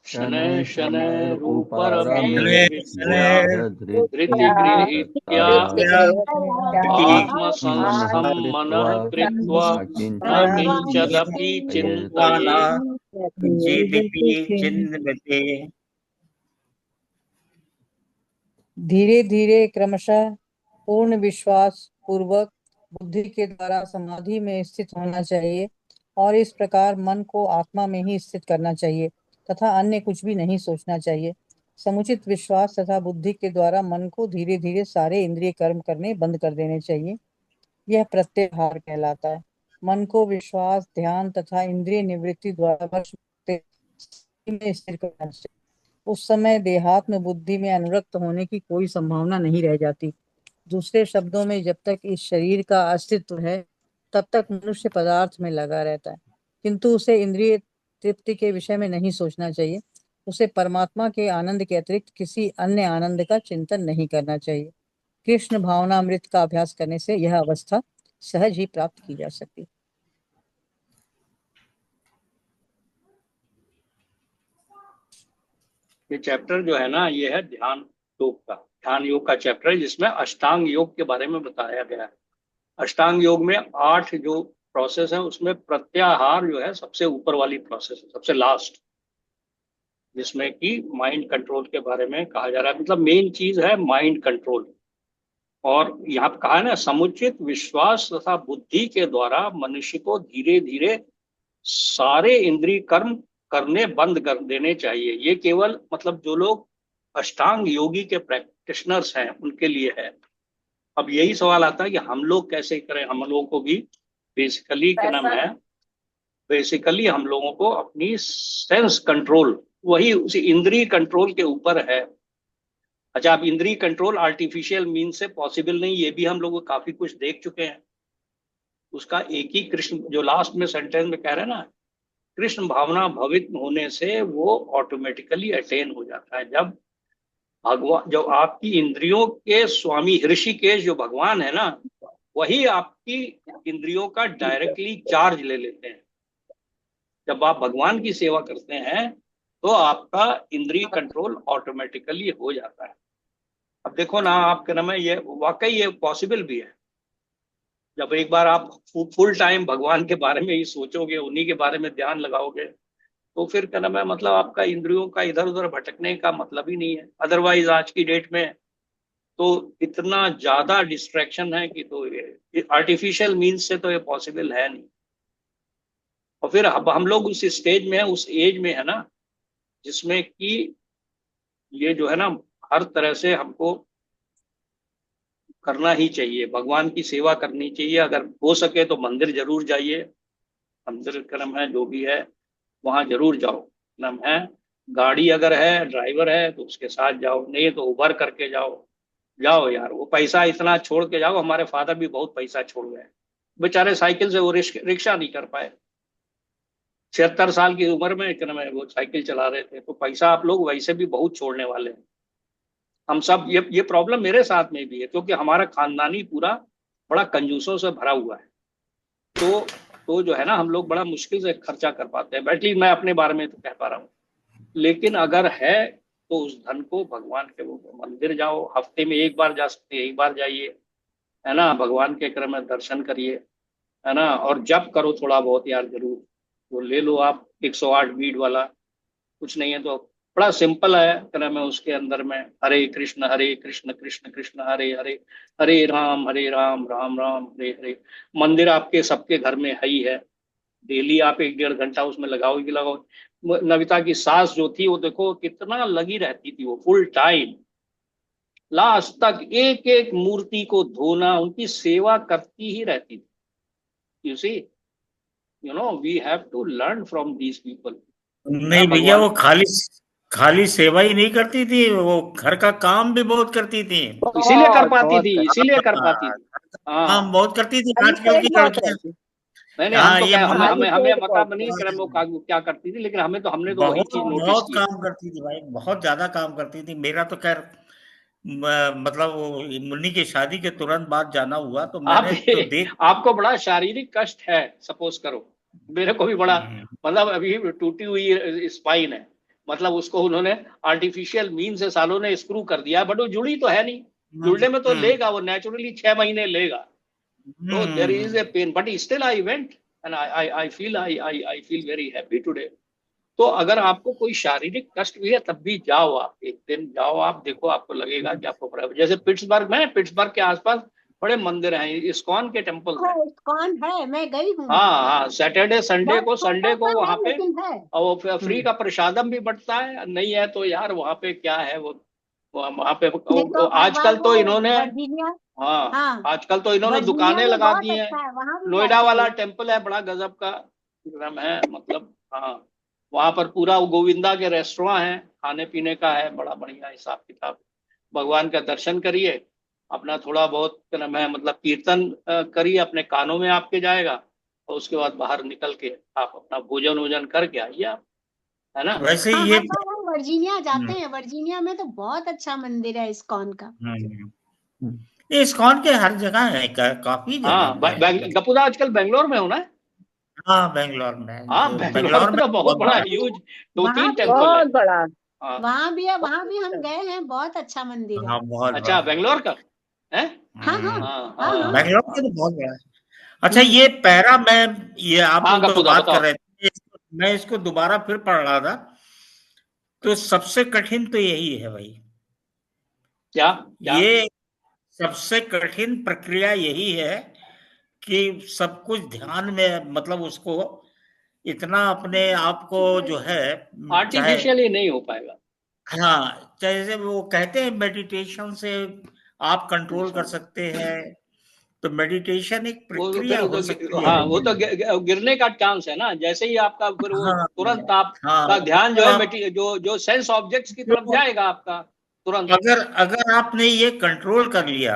शनैः शनैः
रूपरमे
शनैः
रूपरमेर्विद्या
शनैः
धृति गृहीत्या आत्मसंस्थं
आत्मसंस्थं
मनः
कृत्वा
कृत्वा
न
न
किञ्चिदपि
किंचदपि
चिन्तयेत्।
चिन्तयेत्।
चिन्त्यते।
धीरे धीरे क्रमशः पूर्ण विश्वास पूर्वक बुद्धि के द्वारा समाधि में स्थित होना चाहिए, और इस प्रकार मन को आत्मा में ही स्थित करना चाहिए तथा अन्य कुछ भी नहीं सोचना चाहिए। समुचित विश्वास तथा बुद्धि के द्वारा मन को धीरे धीरे सारे इंद्रिय कर्म करने बंद कर देने चाहिए। यह प्रत्याहार कहलाता है। मन को विश्वास, ध्यान तथा इंद्रिय निवृत्ति द्वारा वश में स्थिर करना चाहिए। उस समय देहात्म बुद्धि में अनुरक्त होने की कोई संभावना नहीं रह जाती। दूसरे शब्दों में, जब तक इस शरीर का अस्तित्व है तब तक मनुष्य पदार्थ में लगा रहता है, किंतु उसे इंद्रिय तृप्ति के विषय में नहीं सोचना चाहिए। उसे परमात्मा के आनंद के अतिरिक्त किसी अन्य आनंद का चिंतन नहीं करना चाहिए। कृष्ण भावनामृत का अभ्यास करने से यह अवस्था सहज ही प्राप्त की जा सकती है।
ये चैप्टर जो है ना, ये है ध्यान योग का चैप्टर है, जिसमें अष्टांग योग के बारे में बताया गया है। अष्टांग योग में 8 जो प्रोसेस है, उसमें प्रत्याहार जो है सबसे ऊपर वाली प्रोसेस है, सबसे लास्ट, जिसमें कि माइंड कंट्रोल के बारे में कहा जा रहा है। मतलब मेन चीज है माइंड कंट्रोल। और यहाँ पे कहा है ना, समुचित विश्वास तथा बुद्धि के द्वारा मनुष्य को धीरे धीरे सारे इंद्रिय कर्म करने बंद कर देने चाहिए। ये केवल मतलब जो लोग अष्टांग योगी के प्रैक्टिशनर्स हैं उनके लिए है। अब यही सवाल आता है कि हम लोग कैसे करें। हम लोगों को भी बेसिकली क्या नाम है, बेसिकली हम लोगों को अपनी सेंस कंट्रोल, वही उसी इंद्रिय कंट्रोल के ऊपर है। अच्छा, अब इंद्रिय कंट्रोल आर्टिफिशियल मीन से पॉसिबल नहीं, ये भी हम लोग काफी कुछ देख चुके हैं। उसका एक ही कृष्ण, जो लास्ट में सेंटेंस में कह रहे हैं ना, कृष्ण भावना भवित होने से वो ऑटोमेटिकली अटेन हो जाता है। जब भगवान, जो आपकी इंद्रियों के स्वामी ऋषिकेश जो भगवान है ना, वही आपकी इंद्रियों का डायरेक्टली चार्ज ले लेते हैं। जब आप भगवान की सेवा करते हैं तो आपका इंद्रिय कंट्रोल ऑटोमेटिकली हो जाता है। अब देखो ना, आपके नाम है ये वाकई ये पॉसिबल भी है। जब एक बार आप फुल टाइम भगवान के बारे में ही सोचोगे, उन्हीं के बारे में ध्यान लगाओगे, तो फिर क्या नाम है, मतलब आपका इंद्रियों का इधर उधर भटकने का मतलब ही नहीं है। अदरवाइज आज की डेट में तो इतना ज्यादा डिस्ट्रैक्शन है कि तो ये आर्टिफिशियल मीन्स से तो ये पॉसिबल है नहीं। और फिर अब हम लोग उस स्टेज में है, उस एज में है ना, जिसमें कि ये जो है ना, हर तरह से हमको करना ही चाहिए, भगवान की सेवा करनी चाहिए। अगर हो सके तो मंदिर जरूर जाइए, मंदिर क्रम है जो भी है वहां जरूर जाओ। क्रम है, गाड़ी अगर है, ड्राइवर है तो उसके साथ जाओ, नहीं तो उबर करके जाओ। जाओ यार, वो पैसा इतना छोड़ के जाओ। हमारे फादर भी बहुत पैसा छोड़ गए बेचारे, साइकिल से वो रिक्शा नहीं कर पाए। 76 साल की उम्र में क्रम है वो साइकिल चला रहे थे। तो पैसा आप लोग वैसे भी बहुत छोड़ने वाले हैं। हम सब, ये प्रॉब्लम मेरे साथ में भी है, क्योंकि हमारा खानदानी पूरा बड़ा कंजूसों से भरा हुआ है। तो जो है ना, हम लोग बड़ा मुश्किल से खर्चा कर पाते हैं। एटलीस्ट मैं अपने बारे में तो कह पा रहा हूँ। लेकिन अगर है तो उस धन को भगवान के वो मंदिर जाओ, हफ्ते में एक बार जा सकते हैं, एक बार जाइए, है ना, भगवान के क्रम में दर्शन करिए, है ना। और जप करो थोड़ा बहुत यार जरूर, वो ले लो आप 108 बीट वाला, कुछ नहीं है तो बड़ा सिंपल है क्रम है। उसके अंदर में हरे कृष्ण कृष्ण कृष्ण हरे हरे, हरे राम राम राम हरे हरे। मंदिर आपके सबके घर में है ही है। डेली आप 1-1.5 घंटा उसमें लगाओगे लगाओ। नविता की सास जो थी वो देखो कितना लगी रहती थी, वो फुल टाइम लास्ट तक एक एक मूर्ति को धोना, उनकी सेवा करती ही रहती थी। You see, you know, we have to learn from these people.
नहीं भैया, वो खाली खाली सेवा ही नहीं करती थी, वो घर का काम भी बहुत करती थी।
इसीलिए कर पाती थी, इसीलिए कर पाती थी। हाँ,
काम बहुत करती थी। आजकल की लड़कियां,
नहीं हम
हाँ,
तो
ये
हमें पता नहीं क्रम वो क्या करती थी, लेकिन हमने तो वही
बहुत
चीज नोटिस
बहुत
की।
काम करती थी भाई, बहुत ज्यादा काम करती थी। मेरा तो खैर मतलब वो मुन्नी की शादी के तुरंत बाद जाना हुआ, तो मैंने तो देख,
आपको बड़ा शारीरिक कष्ट है, सपोज करो। मेरे को भी बड़ा, मतलब अभी टूटी हुई स्पाइन है, मतलब उसको उन्होंने आर्टिफिशियल मीन से सालों ने स्क्रू कर दिया, बट वो जुड़ी तो है नहीं। जुड़ने में तो लेगा, वो नेचुरली 6 महीने लेगा। तो there is a pain, but still I went and I feel very happy today. तो अगर आपको कोई शारीरिक कष्ट भी है तब भी जाओ, आप एक दिन जाओ, आप देखो, आपको लगेगा कि आपको, जैसे पिट्सबर्ग के आसपास बड़े मंदिर हैं, इस्कॉन के टेम्पल हैं।
इस्कॉन है, मैं गई हूँ।
हाँ, सैटरडे संडे को वहाँ पे,
है।
और वो फ्री का प्रसादम भी बंटता है। नहीं है तो यार वहाँ पे क्या है, वो वहाँ पे आजकल तो इन्होंने, हाँ आजकल तो इन्होंने दुकानें लगा दी हैं। नोएडा वाला टेम्पल है, बड़ा गजब का है, मतलब हाँ, वहां पर पूरा गोविंदा के रेस्टोरेंट है, खाने पीने का है, बड़ा बढ़िया हिसाब किताब। भगवान का दर्शन करिए, अपना थोड़ा बहुत क्रम है, मतलब कीर्तन करिए, अपने कानों में आपके जाएगा, और उसके बाद बाहर निकल के आप अपना भोजन वोजन करके आइए आप, है ना।
वैसे
हाँ,
ये
हर बार हम वर्जीनिया जाते हैं। वर्जीनिया में तो बहुत अच्छा मंदिर है इस्कॉन का।
ये इस्कॉन के हर जगह है, काफी
हाँ,
जगह है।
गपुदा आजकल बेंगलोर में हो ना।
हाँ, बेंगलोर में।
हाँ, बेंगलोर में तो बहुत बड़ा ह्यूज 2-3 टेम्पल है।
बहुत बड़ा,
हाँ,
वहाँ भी है, वहाँ भी हम गए हैं, बहुत अच्छा मंदिर है।
हाँ, बहुत
अच्छा,
बड़ा।
बेंगलोर का है।
हाँ हाँ हाँ।
बेंगलोर का तो बहुत बड़ा है। अच्छा, ये पैरा में, ये आप
हाँ,
लोग तो
गपुदा
बात
बताओ।
कर रहे थे, मैं इसको दोबारा फिर पढ़ रहा था, तो सबसे कठिन तो यही है भाई।
क्या
ये सबसे कठिन प्रक्रिया यही है कि सब कुछ ध्यान में, मतलब उसको इतना अपने आप को जो है, चाहे,
आर्टिफिशियली नहीं हो पाएगा।
हाँ, जैसे वो कहते हैं मेडिटेशन से आप कंट्रोल कर सकते हैं, तो मेडिटेशन एक
वो
प्रक्रिया
फिर
हो सकती है,
हाँ, वो तो
लेकिन
गिरने का चांस है ना। जैसे ही आपका फिर वो
हाँ,
तुरंत
हाँ,
आपका ध्यान जो
तो
है
आप
जो सेंस ऑब्जेक्ट्स की तरफ
जो
जाएगा आपका, तुरंत।
अगर आपने ये कंट्रोल कर लिया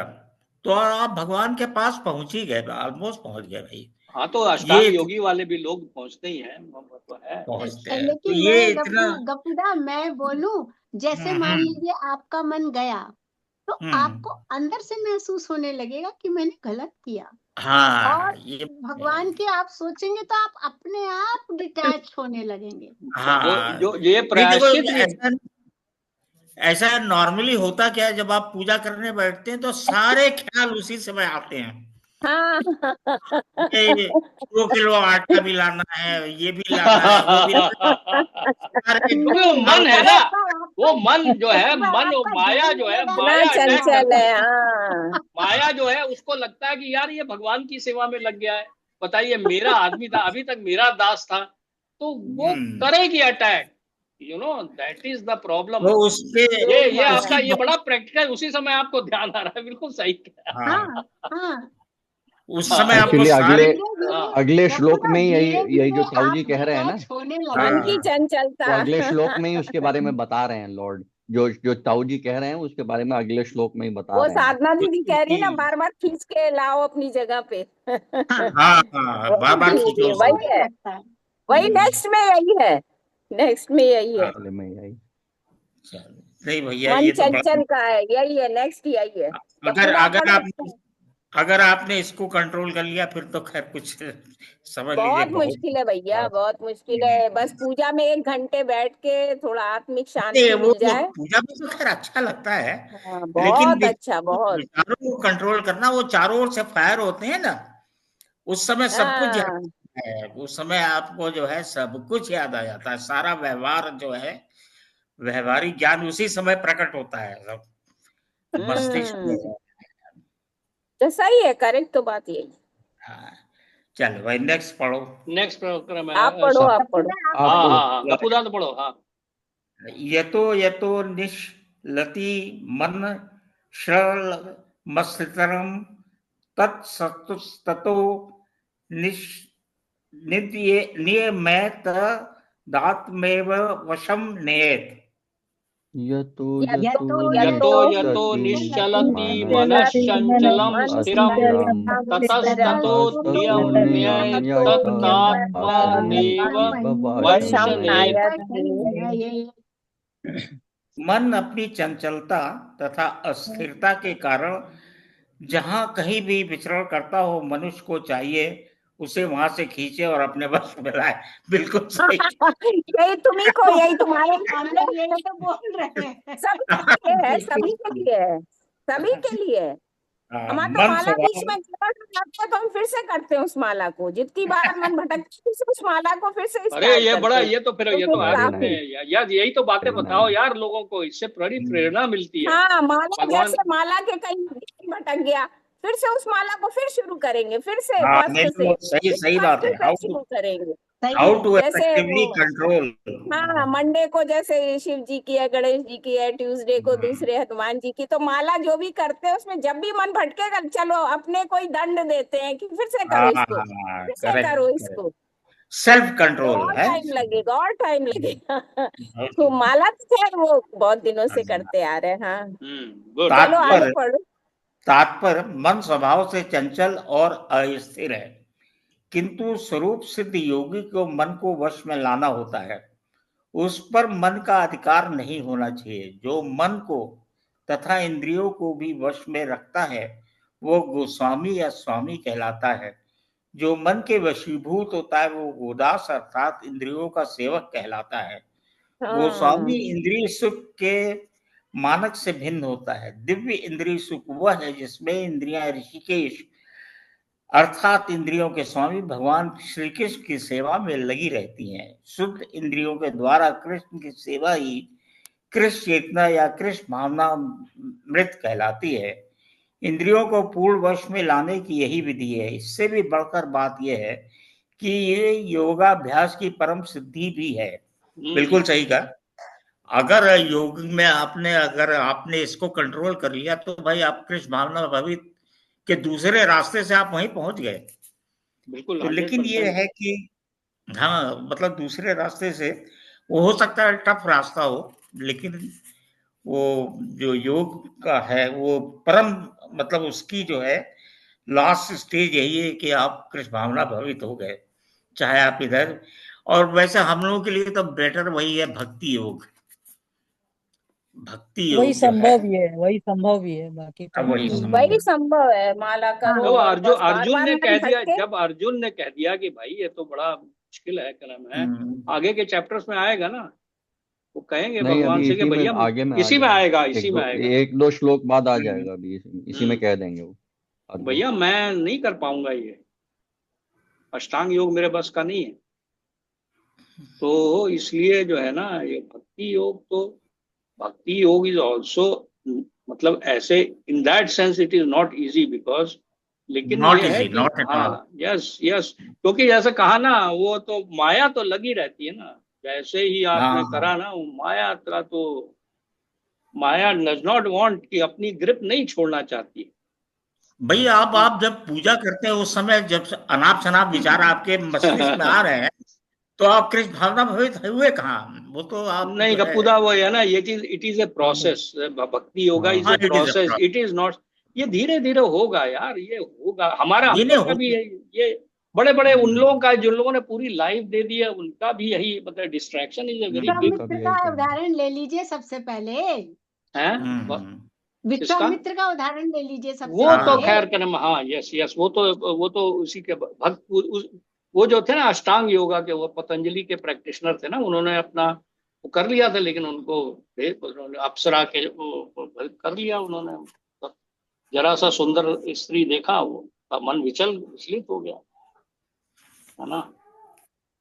तो आप भगवान के पास पहुंच ही गए, ऑलमोस्ट पहुंच गए भाई।
हाँ, तो
ये
अष्टांग योगी वाले भी लोग पहुंचते ही हैं, वो तो है।
पहुंचते हैं, तो
लेकिन
ये
मैं
इतना।
गपुदा मैं बोलूं, जैसे मान
हम्म
लीजिए आपका मन गया तो
हम्म,
आपको अंदर से महसूस होने लगेगा कि मैंने गलत किया,
हाँ
और
ये
भगवान के आप सोचेंगे तो आप अपने आप डिटैच होने लगेंगे।
जो
हाँ
जो ये
नहीं देखो,
प्रायश्चित भी
ऐसा नॉर्मली होता क्या है, जब आप पूजा करने बैठते हैं तो सारे ख्याल उसी समय आते हैं।
हाँ
ये 2 किलो आटा भी लाना है, ये भी लाना है, वो भी लाना है, सारे
क्योंकि वो
ख्याल
मन है
उधर
ना,
से।
वो मन जो है,
एक बार
मन
आपका
माया
ध्यान
जो है,
रहेगा
इतना
माया अटैक
चंचल
करता
है।
है।
हाँ
माया जो है उसको लगता है कि यार ये भगवान की सेवा में लग गया है, बताइए मेरा आदमी था, अभी तक मेरा दास था, तो वो
हम्म
करेगी attack. That is the problem.
वो उसके
योग
ये
माया।
आपका
उसकी
ये बड़ा प्रैक्टिकल, उसी समय आपको ध्यान आ रहा है, बिल्कुल सही कहा।
हाँ,
हाँ हाँ।
उस समय
हाँ
आपको
एक्चुअली
सारे।
अगले
धीरे धीरे
हाँ
अगले श्लोक
गपुदा
में ही यही
धीरे
यही जो
धीरे
ताऊ जी
आप
कह रहे हैं ना,
डिटैच होने
मन की
लगेंगे।
हाँ
तो
चंचलता।
अगले श्लोक में ही उसके बारे में बता रहे हैं लॉर्ड। जो जो ताऊ जी कह रहे हैं उसके बारे में अगले श्लोक में ही बता
वो
रहे हैं।
साधना दीदी कह रही है ना,
कि
बार बार खींच के लाओ अपनी जगह पे।
हाँ,
हाँ हाँ, बार
वही
बार
धीरे
खींचो
खींचिए,
धीरे
उसको।
वही
होने
है,
लगता है।
वही नेक्स्ट में यही है, नेक्स्ट में यही है।
हाँ,
अगले में यही।
चलो नहीं भैया,
मन
ये तो बड़ा।
चंचल का है, यही है, नेक्स्ट यही है। तो
अगर
पूरा
अगर
पढ़ो।
आप अगर आपने इसको कंट्रोल कर लिया फिर तो खैर कुछ समझ लीजिए
बहुत
बहुत।
मुश्किल है भैया, बहुत मुश्किल है। बस पूजा में 1 घंटे बैठ के थोड़ा आत्मिक
नहीं,
शांति
वो
मिल जाए।
पूजा में तो खैर अच्छा लगता है,
हाँ
लेकिन
बहुत अच्छा, बहुत।
विचारों को कंट्रोल करना, वो चारों ओर से फायर होते हैं ना, उस समय सब कुछ याद
हाँ
आता है। उस समय आपको जो है सब कुछ याद आ जाता है, सारा व्यवहार जो है, व्यवहारिक ज्ञान उसी समय प्रकट होता है सब मस्तिष्क में।
हम्म, तो सही है, करेक्ट, तो बात यही।
हाँ, चलो भाई नेक्स्ट पढ़ो।
नेक्स्ट प्रकरण में
आप
है
पढ़ो,
ऐसा।
आप पढ़ो।
गपुदा आप
आप
हाँ
पढ़ो।
पढ़ो।
हाँ हाँ, गपुदा तो पढ़ो। हाँ,
यतो यतो निश्लति मन श्रमस्थितरम तत्सतो नियमैत दात्मेव वशम नेत।
यतो
यतो
यतो
यतो
यतो
यतो
यतो
निश्चलति
निश्चलति
चलति
मनश्चंचलम
मन
स्थिरम
मनश्चंचलं
स्थिरम
ततस्ततो
ततस्ततो
नियम्यैतत्तात्मनेव
नियम्यैतत्तात्मनेव
वशम
वंशनेत्।
नायते।
मन अपनी चंचलता तथा अस्थिरता के कारण जहां कहीं भी विचरण करता हो, मनुष्य को चाहिए उसे वहां से खींचे और अपने वश में लाए। बिल्कुल सही।
यही तुम्ही को, यही तुम्हारे
हम
सामने
लोग यही तो बोल रहे हैं।
सबके लिए है,
बिल्कुल
सभी के
सही।
लिए है, सभी के लिए है। हमारा तो
मन
माला बीच
स्वभाव।
में गलत हो जाती है तो हम फिर से करते हैं उस माला को, जितनी बार मन भटकता है फिर से उस माला को फिर से
अरे
स्टार्ट
ये बड़ा,
करते हैं। तो
ये
फिर
तो
वेरी
आपने
काफी।
नाइस,
यार यही तो बातें
वेरी
बताओ
नाइस।
यार लोगों को, इससे बड़ी प्रेरणा मिलती है।
हाँ, माला
भगवान।
जैसे माला के कहीं भटक गया, फिर से उस माला को फिर शुरू करेंगे, फिर से
हाँ
फर्स्ट
नहीं,
से,
वो सही
फिर
सही बात है।
फर्स्ट से शुरू करेंगे।
सही
हाउ
है।
टू
जैसे
इफेक्टिवली
वो,
कंट्रोल।
हाँ, मंडे को जैसे शिव जी की है, गणेश जी की है, ट्यूसडे को दूसरे हनुमान जी की, तो माला जो भी करते हैं उसमें जब भी मन भटकेगा, चलो अपने को ही दंड देते हैं कि फिर से करो
हाँ
इसको,
हाँ,
फिर से
करेक्ट
करो
करेक्ट।
इसको।
सेल्फ
तो
कंट्रोल
और
है।
टाइम लगेगा, और टाइम लगेगा। तो माला तो खैर वो बहुत दिनों से करते आ रहे हैं। हाँ,
गुड।
चलो
ये
आगे
तात्पर्य
पढ़ो।
तात्पर्य मन स्वभाव से चंचल और अस्थिर है, किंतु स्वरूप सिद्ध योगी को मन को वश में लाना होता है। उस पर मन का अधिकार नहीं होना चाहिए। जो मन को तथा इंद्रियों को भी वश में रखता है वो गोस्वामी या स्वामी कहलाता है। जो मन के वशीभूत होता है वो गोदास अर्थात इंद्रियों का सेवक कहलाता है। गोस्वामी
हाँ
इंद्रिय सुख के मानक से भिन्न होता है। दिव्य इंद्रिय सुख वह है जिसमें इंद्रियां ऋषिकेश अर्थात इंद्रियों के स्वामी भगवान श्री कृष्ण की सेवा में लगी रहती हैं। शुद्ध इंद्रियों के द्वारा कृष्ण की सेवा ही कृष्ण चेतना या कृष्ण भावना मृत कहलाती है। इंद्रियों को पूर्ण वश में लाने की यही विधि है। इससे भी बढ़कर बात यह है कि ये योगाभ्यास की परम सिद्धि भी है। बिल्कुल सही कहा। अगर योग में अगर आपने इसको कंट्रोल कर लिया तो भाई आप कृष्ण भावना भवित के दूसरे रास्ते से आप वहीं पहुंच गए।
बिल्कुल
तो लेकिन ये
100%।
है कि हाँ, मतलब दूसरे रास्ते से वो हो सकता है टफ रास्ता हो, लेकिन वो जो योग का है वो परम मतलब उसकी जो है लास्ट स्टेज यही है कि आप कृष्ण भावना भवित हो गए, चाहे आप इधर। और वैसे हम लोगों के लिए तो बेटर वही है भक्ति योग। भक्ति
वही
योग जो है
संभव भी है, वही संभव भी है, बाकी तो
वही
नहीं
संभव
वही
है।
संभव है, माला करो
हाँ
तो
और
अर्जुन
बस बार
अर्जुन
बार
ने
मन
कह दिया,
भटके।
जब अर्जुन ने कह दिया कि भाई ये तो बड़ा मुश्किल है, क्या नाम है,
हम्म।
आगे के चैप्टर्स में आएगा ना, वो कहेंगे
नहीं,
भगवान
अभी
से कि
इसी में
भैया
आगे में आ
इसी में
जाएगा,
आएगा,
एक
इसी में
दो
आएगा।
एक दो श्लोक बाद आ
हम्म,
जाएगा, अभी इसी में
हम्म,
कह देंगे वो अर्जुन।
भैया मैं नहीं कर पाऊंगा, ये अष्टांग योग मेरे बस का नहीं है। तो इसलिए जो है ना, ये भक्ति योग, तो भक्ति योग इज ऑल्सो, मतलब ऐसे in that sense it is not easy because, लेकिन
नॉट
ये है
इजी,
कि
नॉट एट ऑल।
हाँ, यस यस, क्योंकि जैसे कहा ना, वो तो माया तो लगी रहती है ना, जैसे ही आपने
हाँ
करा ना, वो माया का तो, माया डज नॉट वांट, कि अपनी ग्रिप नहीं छोड़ना चाहती।
भाई, आप जब पूजा करते हैं उस समय जब अनाप शनाप विचार आपके मस्तिष्क में आ रहे हैं तो आप कृष्ण भावना भवित हुए कहाँ? वो तो आप
नहीं,
जो है।
कपूदा वो है ना, ये चीज इट इज ए प्रोसेस, भक्ति योगा इज
हाँ,
a
it is
process, it is not, ये धीरे धीरे होगा यार, ये होगा, हमारा हम
धीरे
लोग का भी
होते।
ये बड़े बड़े उन लोगों का, जिन लोगों ने पूरी लाइफ दे दी है, उनका भी यही, मतलब distraction is a very big
उनका
विश्वामित्र
भी
का
यही कहना है।
उदाहरण ले लीजिए सबसे पहले।
है।
हम्म।
किसका?
विश्वामित्र का उदाहरण ले लीजिए सबसे
वो तो
पहले।
खैर कर्म, हाँ, यस यस, वो तो उसी के भक्त, वो जो थे ना अष्टांग योगा के, वो पतंजलि के प्रैक्टिशनर थे ना, उन्होंने अपना वो कर लिया था, लेकिन उनको उन्होंने अप्सरा के वो कर लिया उन्होंने, जरा सा सुंदर स्त्री देखा, वो का मन विचलित हो गया, है ना।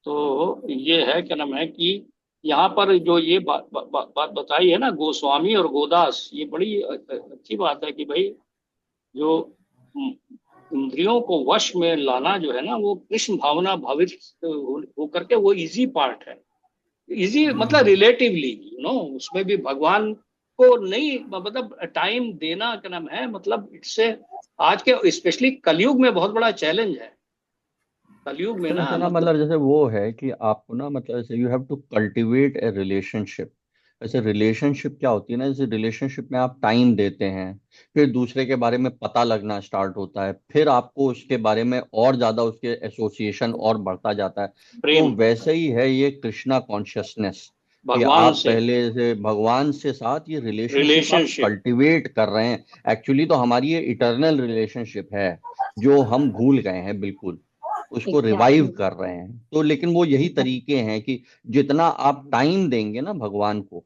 तो ये है, क्या नाम है कि यहाँ पर जो ये बात बताई है ना, गोस्वामी और गोदास, ये बड़ी अच्छी बात है कि भाई जो इंद्रियों को वश में लाना जो है ना, वो कृष्ण भावना भावित होकर के, वो इजी पार्ट है। इजी मतलब रिलेटिवली, उसमें भी भगवान को नहीं, मतलब टाइम देना, क्या नाम है, मतलब इससे आज के स्पेशली कलयुग में बहुत बड़ा चैलेंज है, कलयुग में
तो
ना,
जैसे ना
मतलब
मतलब जैसे वो है कि आपको ना मतलब जैसे you have to cultivate a relationship. जैसे रिलेशनशिप क्या होती है ना, जैसे रिलेशनशिप में आप टाइम देते हैं, फिर दूसरे के बारे में पता लगना स्टार्ट होता है, फिर आपको उसके बारे में और ज्यादा उसके एसोसिएशन और बढ़ता जाता है। तो
प्रेम
वैसे ही है ये कृष्णा कॉन्शियसनेस, कि
भगवान
आप
से,
पहले से भगवान से साथ ये रिलेशनशिप आप
रिलेशनशिप।
कल्टीवेट कर रहे हैं। एक्चुअली तो हमारी ये इटर्नल रिलेशनशिप है, जो हम भूल गए हैं बिल्कुल, उसको रिवाइव
एग्जैक्टली।
कर रहे हैं। तो लेकिन वो यही तरीके हैं कि जितना आप टाइम देंगे ना भगवान को,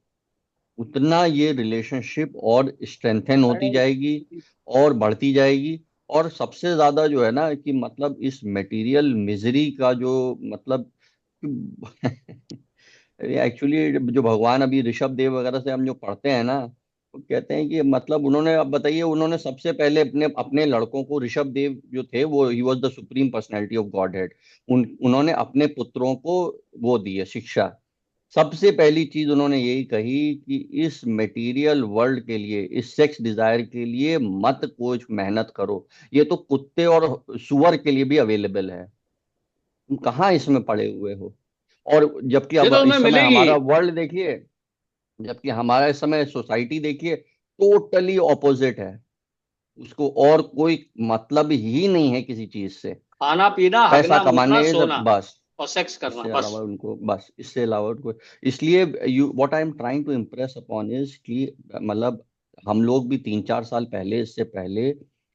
उतना ये रिलेशनशिप और स्ट्रेंथन होती जाएगी और बढ़ती जाएगी। और सबसे ज्यादा जो है ना कि मतलब इस मटेरियल मिजरी का जो मतलब एक्चुअली जो भगवान अभी ऋषभ देव वगैरह से हम जो पढ़ते हैं ना, वो कहते हैं कि मतलब उन्होंने, अब बताइए, उन्होंने सबसे पहले अपने अपने लड़कों को, ऋषभ देव जो थे वो he was the supreme personality of God head, उन्होंने अपने पुत्रों को वो दी है शिक्षा। सबसे पहली चीज उन्होंने यही कही कि इस मटेरियल वर्ल्ड के लिए, इस सेक्स डिजायर के लिए मत कुछ मेहनत करो, ये तो कुत्ते और सुअर के लिए भी अवेलेबल है, तुम कहाँ इसमें पड़े हुए हो। और जबकि
ये
अब
तो हमें
इस समय
मिलेगी।
हमारा वर्ल्ड देखिए, जबकि हमारा इस समय सोसाइटी देखिए, टोटली ऑपोजिट है। उसको और कोई मतलब ही नहीं है किसी चीज से,
खाना पीना,
पैसा
हगना मुतना,
कमाने
सोना
बस,
और सेक्स करना,
इससे
बस।
अलावा उनको, बस इससे अलावा उनको। इसलिए you what I am trying to impress upon is कि मतलब हम लोग भी 3-4 साल पहले, इससे पहले,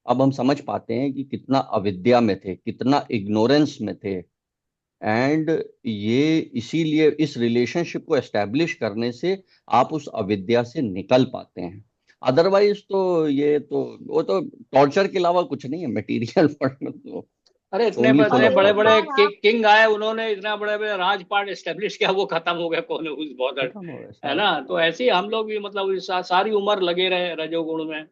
अब हम समझ पाते हैं कि कितना अविद्या में थे, कितना इग्नोरेंस में थे। एंड ये इसीलिए इस रिलेशनशिप को एस्टेब्लिश करने से आप उस अविद्या से निकल पाते हैं। अदरवाइज तो ये तो वो तो टॉर्चर के अलावा कुछ नहीं है, मटेरियल पर तो
अरे इतने
ओनली फुल
इतने
ऑफ
बड़े
एक
टॉर्चर।
बड़े
बार आप
किंग आए, उन्होंने इतना बड़े बड़े राजपाट एस्टेब्लिश किया, वो खत्म हो गया, कौन उस बॉर्डर,
खत्म हो गया
है
सब।
ना। तो ऐसे ही हम लोग भी, मतलब सारी उम्र लगे रहे रजोगुण में,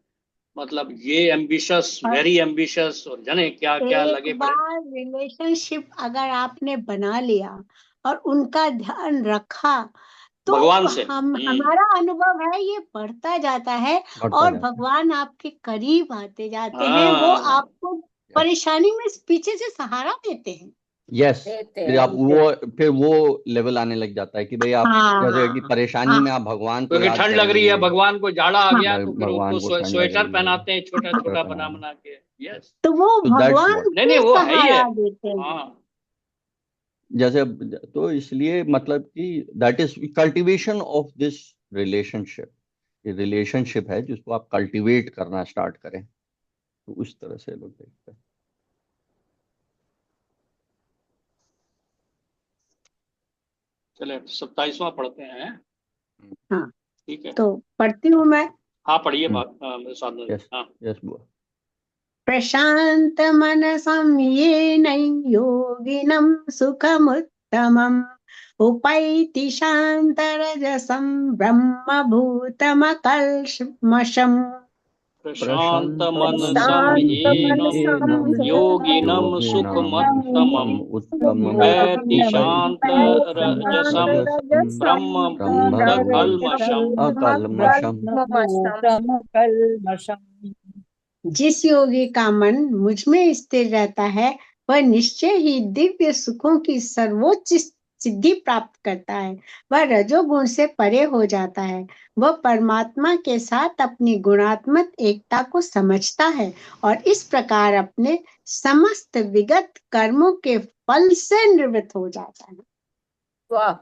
मतलब ये एम्बिशस, वेरी एम्बिशस, और जाने क्या क्या
एक
लगे पड़े।
बार रिलेशनशिप अगर आपने बना लिया और उनका ध्यान रखा, तो
भगवान से।
हम हमारा अनुभव है ये बढ़ता जाता है,
बढ़ता
और
जाता है।
भगवान आपके करीब आते जाते हैं, वो
हाँ,
आपको परेशानी में पीछे से सहारा देते हैं।
यस,
देते
फिर
हैं
आप फिर वो लेवल आने लग जाता है कि भाई आप
हाँ
जैसे कि
हाँ
परेशानी
हाँ
में आप भगवान को
क्योंकि
याद
ठंड लग रही है,
करेंगे,
भगवान को जाड़ा आ
हाँ
गया तो फिर उनको
भगवान को ठंड लग
स्वेटर
रही है,
पहनाते हैं, छोटा
स्वेटर
छोटा बना
पहना,
बना के। यस।
तो वो
तो दैट्स
भगवान
व्हाट।
नहीं नहीं,
को
वो है ही है।
सहारा देते हैं।
हाँ।
जैसे तो इसलिए मतलब कि that is cultivation of this relationship, ये रिलेशनशिप है जिसको आप कल्टीवेट करना स्टार्ट करें, तो उस तरह से लोग देखते हैं।
चले 27वां पढ़ते हैं।
हाँ
ठीक है।
तो पढ़ती हूँ मैं।
हाँ पढ़िए
हम्म,
साधना जी।
यस
हाँ।
यस बुआ।
प्रशांत मनसं येन योगिनं सुखमुत्तमम् उपैति शान्तरजसं ब्रह्मभूतमकल्मषम्।
प्रशांत
प्रशांत
मनसं
मनसं
हीनं
हीनं
योगिनं
योगिनं
सुखमुत्तमम्
उत्तमम्
उपैति
उपैति
शान्तरजसं
शान्तरजसं
ब्रह्मभूतकल्मषम्।
अकल्मषम्।
कल्मषम्।
जिस योगी का मन मुझ में स्थिर रहता है वह निश्चय ही दिव्य सुखों की सर्वोच्च सिद्धि प्राप्त करता है। वह रजोगुण से परे हो जाता है। वह परमात्मा के साथ अपनी गुणात्मक एकता को समझता है और इस प्रकार अपने समस्त विगत कर्मों के फल से निवृत्त हो जाता है।
वाह।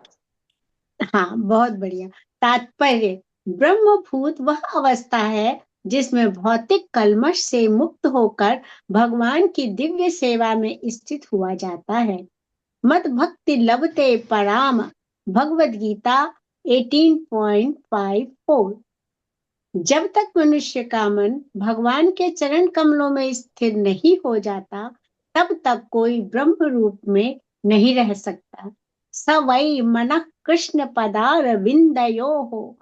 हाँ बहुत बढ़िया। तात्पर्य, ब्रह्मभूत वह अवस्था है जिसमें भौतिक कल्मश से मुक्त होकर भगवान की दिव्य सेवा में स्थित हुआ जाता है। मद भक्ति लभते पराम, भगवद गीता 18.54। जब तक मनुष्य का मन भगवान के चरण कमलों में स्थिर नहीं हो जाता तब तक कोई ब्रह्म रूप में नहीं रह सकता। स वै मनः कृष्ण पदारविंदयोः।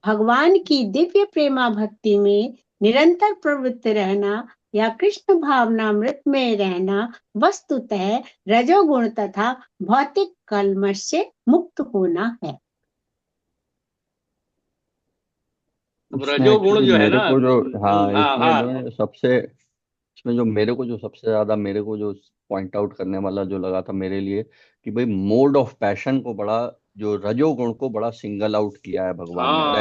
भगवान की दिव्य प्रेमा भक्ति में निरंतर प्रवृत्त रहना या कृष्ण भावनामृत में रहना वस्तुतः रजोगुण तथा भौतिक कल्मश से मुक्त होना है।
अब
इसमें
रजोगुण
एक्चुअली
जो है
मेरे
ना,
को जो, हाँ
हाँ
इसमें जो
हाँ।
है इसमें जो मेरे को जो सबसे ज्यादा मेरे को जो पॉइंट आउट करने वाला जो लगा था मेरे लिए कि भाई मोड ऑफ पैशन को बड़ा, जो रजोगुण को बड़ा सिंगल आउट किया है भगवान ने, और
हाँ हाँ,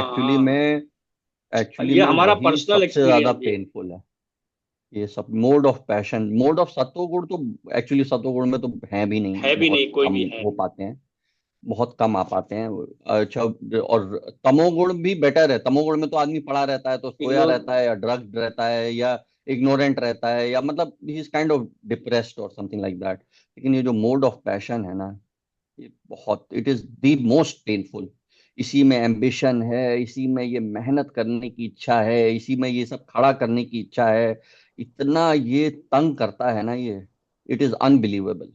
एक्चुअली
ये
में
हमारा
वही
पर्सनल
सबसे ज्यादा
एक्सपीरियंस ये।
पेनफुल है। ये सब mode of passion, mode of सत्वगुण तो एक्चुअली सत्वगुण में तो है भी नहीं,
है भी
बहुत
नहीं, कोई
कम
भी है
हो
नहीं।
पाते हैं, बहुत कम आ पाते हैं। अच्छा, और तमोगुण भी बेटर है। तमोगुण में तो आदमी पड़ा रहता है, तो सोया
इग्नोर।
रहता है या ड्रग्ड रहता है या इग्नोरेंट रहता है, या मतलब he is kind of depressed और समथिंग लाइक दैट। लेकिन ये जो मोड ऑफ पैशन है ना, ये बहुत, it is the most painful. इसी में एम्बिशन है, इसी में ये मेहनत करने की इच्छा है, इसी में ये सब खड़ा करने की इच्छा है। इतना ये तंग करता है ना ये, इट इज अनबिलीवेबल।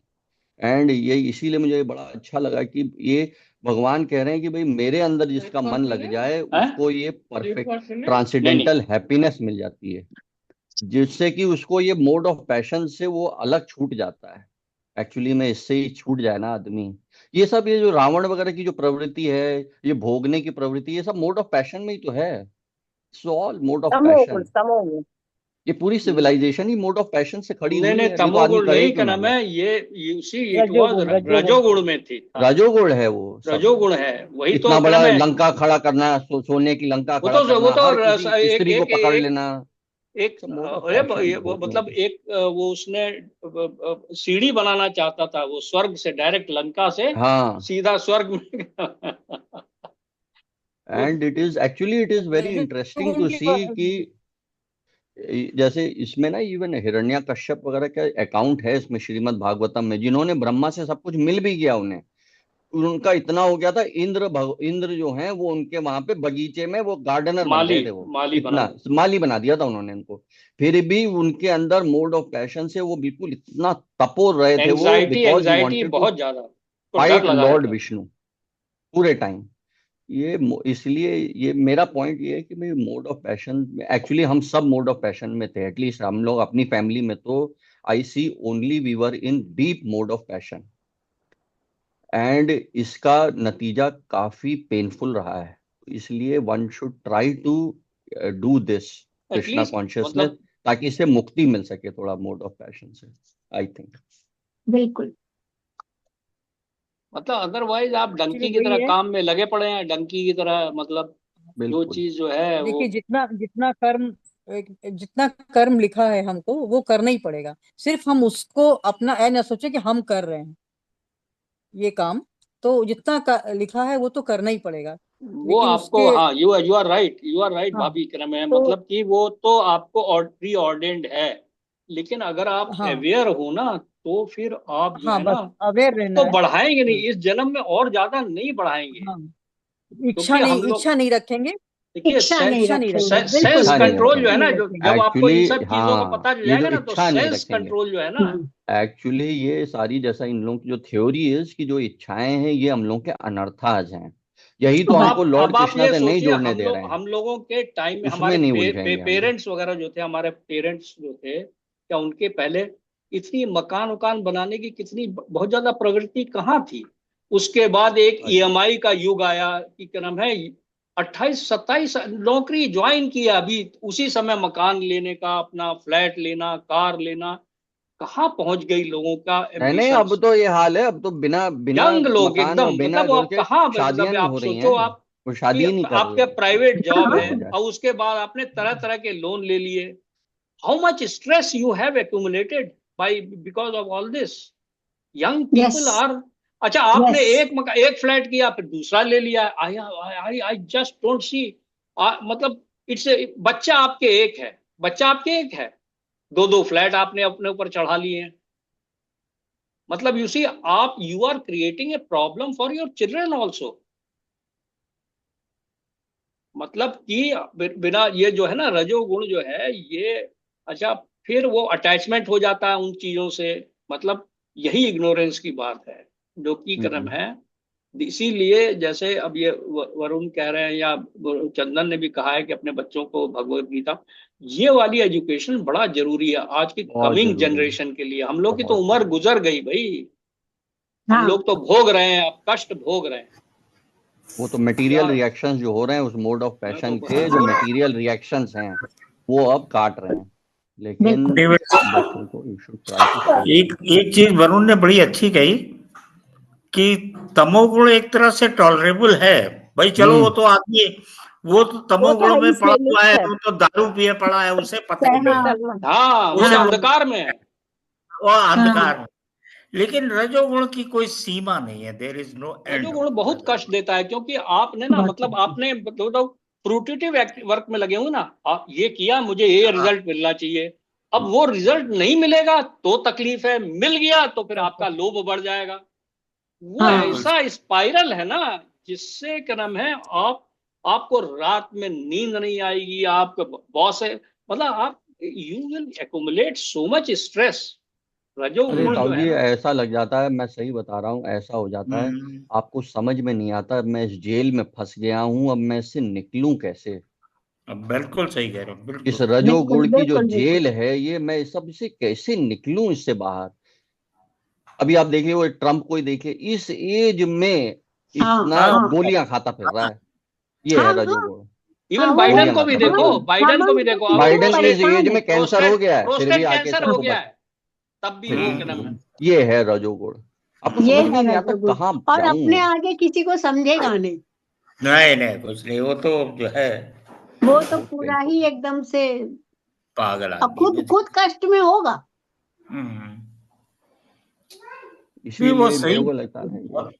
एंड ये इसीलिए मुझे बड़ा अच्छा लगा कि ये भगवान कह रहे हैं कि भाई मेरे अंदर जिसका मन लग जाए
हैं?
उसको ये परफेक्ट
नहीं नहीं।
ट्रांसेंडेंटल हैप्पीनेस मिल जाती है, जिससे कि उसको ये मोड ऑफ पैशन से वो अलग छूट जाता है। एक्चुअली में इससे ही छूट जाए ना आदमी, ये सब, ये जो रावण वगैरह की जो प्रवृत्ति है, ये भोगने की प्रवृत्ति, ये सब मोड ऑफ पैशन में ही तो है। सो ऑल मोड ऑफ
तमोगुण
पैशन,
तमोगुण।
ये पूरी सिविलाइजेशन ही मोड ऑफ पैशन से खड़ी
नहीं
हुई
नहीं,
है, नहीं तो आदमी
तमोगुण
करे
नहीं,
क्यों
क्या
ना
नाम
वो।
है ये उसी, इट वाज
रजोगुण रजोगुण।
रजोगुण में थी था।
राजोगुण है वो सब।
रजोगुण है, वही तो
इतना
क्या
बड़ा
नाम है।
लंका खड़ा करना, सोने की लंका
वो
खड़ा
वो
करना,
तो
हर किसी
एक
स्त्री को
एक
पकड़
एक
लेना,
एक
सब मोड ऑफ
अरे
पैशन,
वो
भोगने
मतलब
की।
एक वो उसने सीढ़ी बनाना चाहता था, वो स्वर्ग से डायरेक्ट लंका से
हाँ,
सीधा स्वर्ग में वो।
And it is very interesting
रजोगुण
टू
की
सी कि जैसे इसमें ना इवन हिरण्यकश्यप वगैरह का अकाउंट है इसमें श्रीमद् भागवतम में, जिन्होंने ब्रह्मा से सब कुछ मिल भी गया उन्हें, उनका इतना हो गया था, इंद्र जो हैं वो उनके वहां पे बगीचे में वो गार्डनर बन
माली
गए थे, वो
माली बना
इतना
दे।
माली बना दिया था उन्होंने उनको। फिर भी उनके अंदर मोड ऑफ पैशन से वो बिल्कुल इतना तपोर रहे थे वो,
anxiety
because he
anxiety
wanted to
बहुत ज्यादा, तो डर
फाइट
लगा
लॉर्ड
रहता था।
विष्णु पूरे टाइम। इसलिए ये मेरा पॉइंट ये है कि भाई मोड ऑफ पैशन, एक्चुअली हम सब मोड ऑफ पैशन में थे, एटलीस्ट हम लोग अपनी फैमिली में तो I see only we were in deep mode of passion, and इसका नतीजा काफी पेनफुल रहा है। इसलिए one should try to do this Krishna
at least
consciousness,
मतलब
ताकि इससे मुक्ति मिल सके थोड़ा मोड ऑफ पैशन से, आई थिंक।
बिल्कुल।
मतलब अदरवाइज आप
एक्चुअली
डंकी की
वही
तरह
है।
काम में लगे पड़े हैं, डंकी की तरह, मतलब जो
बिल्कुल।
चीज जो है वो।
देखिए, जितना जितना कर्म जितना कर्म लिखा है हमको वो करना ही पड़ेगा। सिर्फ हम उसको अपना ऐ ना सोचे कि हम कर रहे हैं ये काम। तो जितना लिखा है वो तो करना ही पड़ेगा।
वो
लेकिन
आपको,
उसके
हाँ, यू आर राइट
हाँ
भाभी क्रम है,
तो
मतलब कि वो तो आपको प्री ऑर्डेंड है। लेकिन अगर आप
हाँ
अवेयर हो ना, तो फिर आप जो
हाँ,
है
बस
ना
अवेयर रहना
उसको
है।
बढ़ाएंगे नहीं,
हाँ
इस जन्म में और ज्यादा नहीं बढ़ाएंगे।
हाँ,
क्योंकि हम लोग,
इच्छा नहीं रखेंगे।
देखिए,
इच्छा नहीं
इच्छा नहीं
रखेंगे,
रखेंगे।
बिल्कुल
सेंस
इच्छा नहीं
बिल्कुल
कंट्रोल जो है
रखेंगे
नहीं
ना, जो
रखेंगे।
जब आपको इन
एक्चुअली।
सब चीजों का पता
हाँ,
चल
ये जो
जाएगा ना, तो
इच्छा नहीं
सेंस
रखेंगे,
कंट्रोल जो है ना।
एक्चुअली ये सारी जैसा इन लोगों की जो थ्योरी है इसकी जो इच्छाएं हैं ये हम लोग के अनर्थाज हैं। यही तो हमको लॉर्ड
अब आप
कृष्णा
ये
से नहीं
सोचिए,
जोड़ने दे रहे हैं।
हम लोगों के टाइम में
उसमें
हमारे
नहीं उलझेंगे हम।
पेरेंट्स वगैरह जो थे, हमारे पेरेंट्स जो थे, क्या उनके पहले इतनी मकान वकान बनाने की कितनी बहुत ज्यादा प्रगति कहाँ थी? उसके बाद एक
अच्छा।
ईएमआई का युग आया कि क्या नाम है, 28 27 नौकरी ज्वाइन किया, अभी उसी समय मकान लेने का, अपना फ्लैट लेना, कार लेना, कहाँ पहुंच गई लोगों का
नहीं नहीं, अब
एम्बिशंस।
तो ये हाल है, अब तो बिना बिना
यंग लोग
मकान और
एकदम,
बिना
मतलब वो
घर
आप
के
कहाँ,
शादियां
मतलब
नहीं
आप
हो रही
सोचो
हैं।
आप
वो
कि
शादी ही नहीं कर रहे
आपके
हैं।
प्राइवेट जॉब
हद
है
हो जाए।
और उसके बाद आपने तरह तरह के लोन ले लिए। How much stress you have accumulated by because of all this. Young
yes
people are, अच्छा, आपने
यस
एक फ्लैट किया, फिर दूसरा ले लिया। आई आई आई जस्ट डोंट सी, मतलब इट्स, बच्चा आपके एक है, दो दो फ्लैट आपने अपने ऊपर चढ़ा लिए हैं। मतलब यू सी, आप you are creating a problem for your children also. मतलब कि बिना ये जो है ना रजोगुण जो है ये, अच्छा, फिर वो अटैचमेंट हो जाता है उन चीजों से। मतलब यही इग्नोरेंस की बात है जो कि क्रम
हम्म।
है। इसीलिए जैसे अब ये वरुण कह रहे हैं, या चंदन ने भी कहा है कि अपने बच्चों को भगवत गीता, ये वाली एजुकेशन बड़ा जरूरी है आज की
बहुत
कमिंग
जरूरी है।
जनरेशन के लिए। हम लोग की तो
बहुत
उम्र
जरूरी।
गुजर गई भाई, हम
हाँ
लोग तो भोग रहे हैं, अब कष्ट भोग रहे हैं।
वो तो
क्या,
मटेरियल रिएक्शंस जो हो रहे हैं उस मोड ऑफ
मैं तो
पैशन के जो
बता
मटेरियल रिएक्शंस हैं वो अब काट रहे हैं। लेकिन
बिल्कुल।
डेविड,
बच्चों को you should try to teach
एक
देम।
एक चीज वरुण ने बड़ी अच्छी कही कि तमोगुण एक तरह से टॉलरेबल है। भाई चलो, वो
हम्म।
तो आदमी, वो तो
वो तो
तमोगुण
है
में
इसलिए
पड़ा हुआ है,
लिमिट है।
वो तो दारू पिए पड़ा है, उसे पता ही नहीं है,
हाँ
हाँ, वो तो
उसे
हाँ
वो
अंधकार में है।
वो
हाँ
अंधकार में। लेकिन रजोगुण की कोई सीमा नहीं है, देयर इज नो एंड
रजोगुण
ऑफ
बहुत कष्ट
रजोगुण।
देता है, क्योंकि आपने ना,
बहुत
मतलब
अच्छा।
आपने मतलब फ्रूटिटिव वर्क में लगे हुए ना, आप ये किया, मुझे ये
हाँ,
रिजल्ट मिलना चाहिए। अब वो रिजल्ट नहीं मिलेगा तो तकलीफ है, मिल गया तो फिर आपका लोभ बढ़ जाएगा। वो
हाँ
बिल्कुल।
ऐसा स्पाइरल है ना, जिससे क्या नाम है, आपको रात में नींद नहीं आएगी, आपका बॉस है, मतलब आप, you will accumulate so much stress.
अरे
रजोगुण जो
ताऊ
है
जी
ना,
ऐसा लग जाता है, मैं सही बता रहा हूँ, ऐसा हो जाता है।
हम्म,
आपको समझ में नहीं आता, मैं इस जेल में फंस गया हूँ, अब मैं इससे निकलूं कैसे।
अब बिल्कुल सही कह रहे हो,
इस
बिल्कुल।
बिल्कुल
रजोगुण की जो
बिल्कुल बिल्कुल।
जेल है ये मैं इस सब से कैसे निकलूं इससे बाहर। अभी आप देखिए वो ट्रम्प को ही देखिए, इस एज में
हाँ
इतना
हाँ,
हाँ
गोलियां खाता फिर रहा है। ये
हाँ
है
हाँ
रजोगुण।
हाँ,
इवन
वो
बाइडन
गोलियां
को भी
खाता फिर
देखो,
रहा है।
हम
अब
इतना
बाइडन इस
परेशान
एज
है।
में कैंसर हो गया है फिर भी
प्रोस्टेट
आके
कैंसर हो
सबको
गया
बच।
है, तब भी
फिर
वो
भी
क्या नाम है।
ये है रजोगुण। आपको
ये
समझ में
है
ही नहीं आता
रजोगुण।
कहाँ
और अपने
जाऊं।
आगे किसी को समझेगा नहीं।
नहीं नहीं, कुछ नहीं, वो तो जो है
वो तो
बहुत
पूरा
पेनफुल
ही
है।
एकदम से
पागल
अब
आदमी
खुद
है।
खुद कष्ट में होगा।
हम्म, नहीं, वो
इसीलिए
सही,
मेरे को लगता है ना ये।
बहुत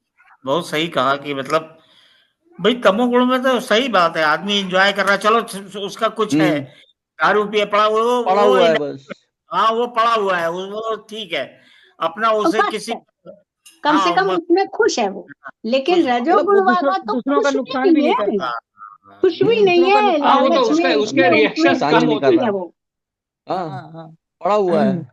बहुत सही कहा कि मतलब भाई तमोगुण में तो सही बात है, आदमी एंजॉय कर रहा है, चलो उसका कुछ है,
हम्म।
दारू पिए पड़ा,
पड़ा
वो
हुआ है बस।
हाँ, वो पड़ा हुआ है, वो ठीक है, अपना
और
उसे
मस्त
किसी,
है, कम से
हाँ,
कम उसमें खुश है वो। लेकिन
खुश है।
मतलब वो
रजोगुण वाला तो
दूसरों का
खुश भी
नुकसान भी
नहीं
नहीं
है,
करता।
हाँ, हाँ,
खुश भी नहीं
दूसरों का
है,
नुकसान
हाँ, वो
नहीं
तो
लालच में
उसके
करता।
उसके
इसमें उसमें
रिएक्शंस
नुकसान भी
कम
नहीं
होते
कर
दुखी
रहा
है
हैं।
है।
वो।
हाँ।
हाँ हाँ।
पड़ा हुआ है।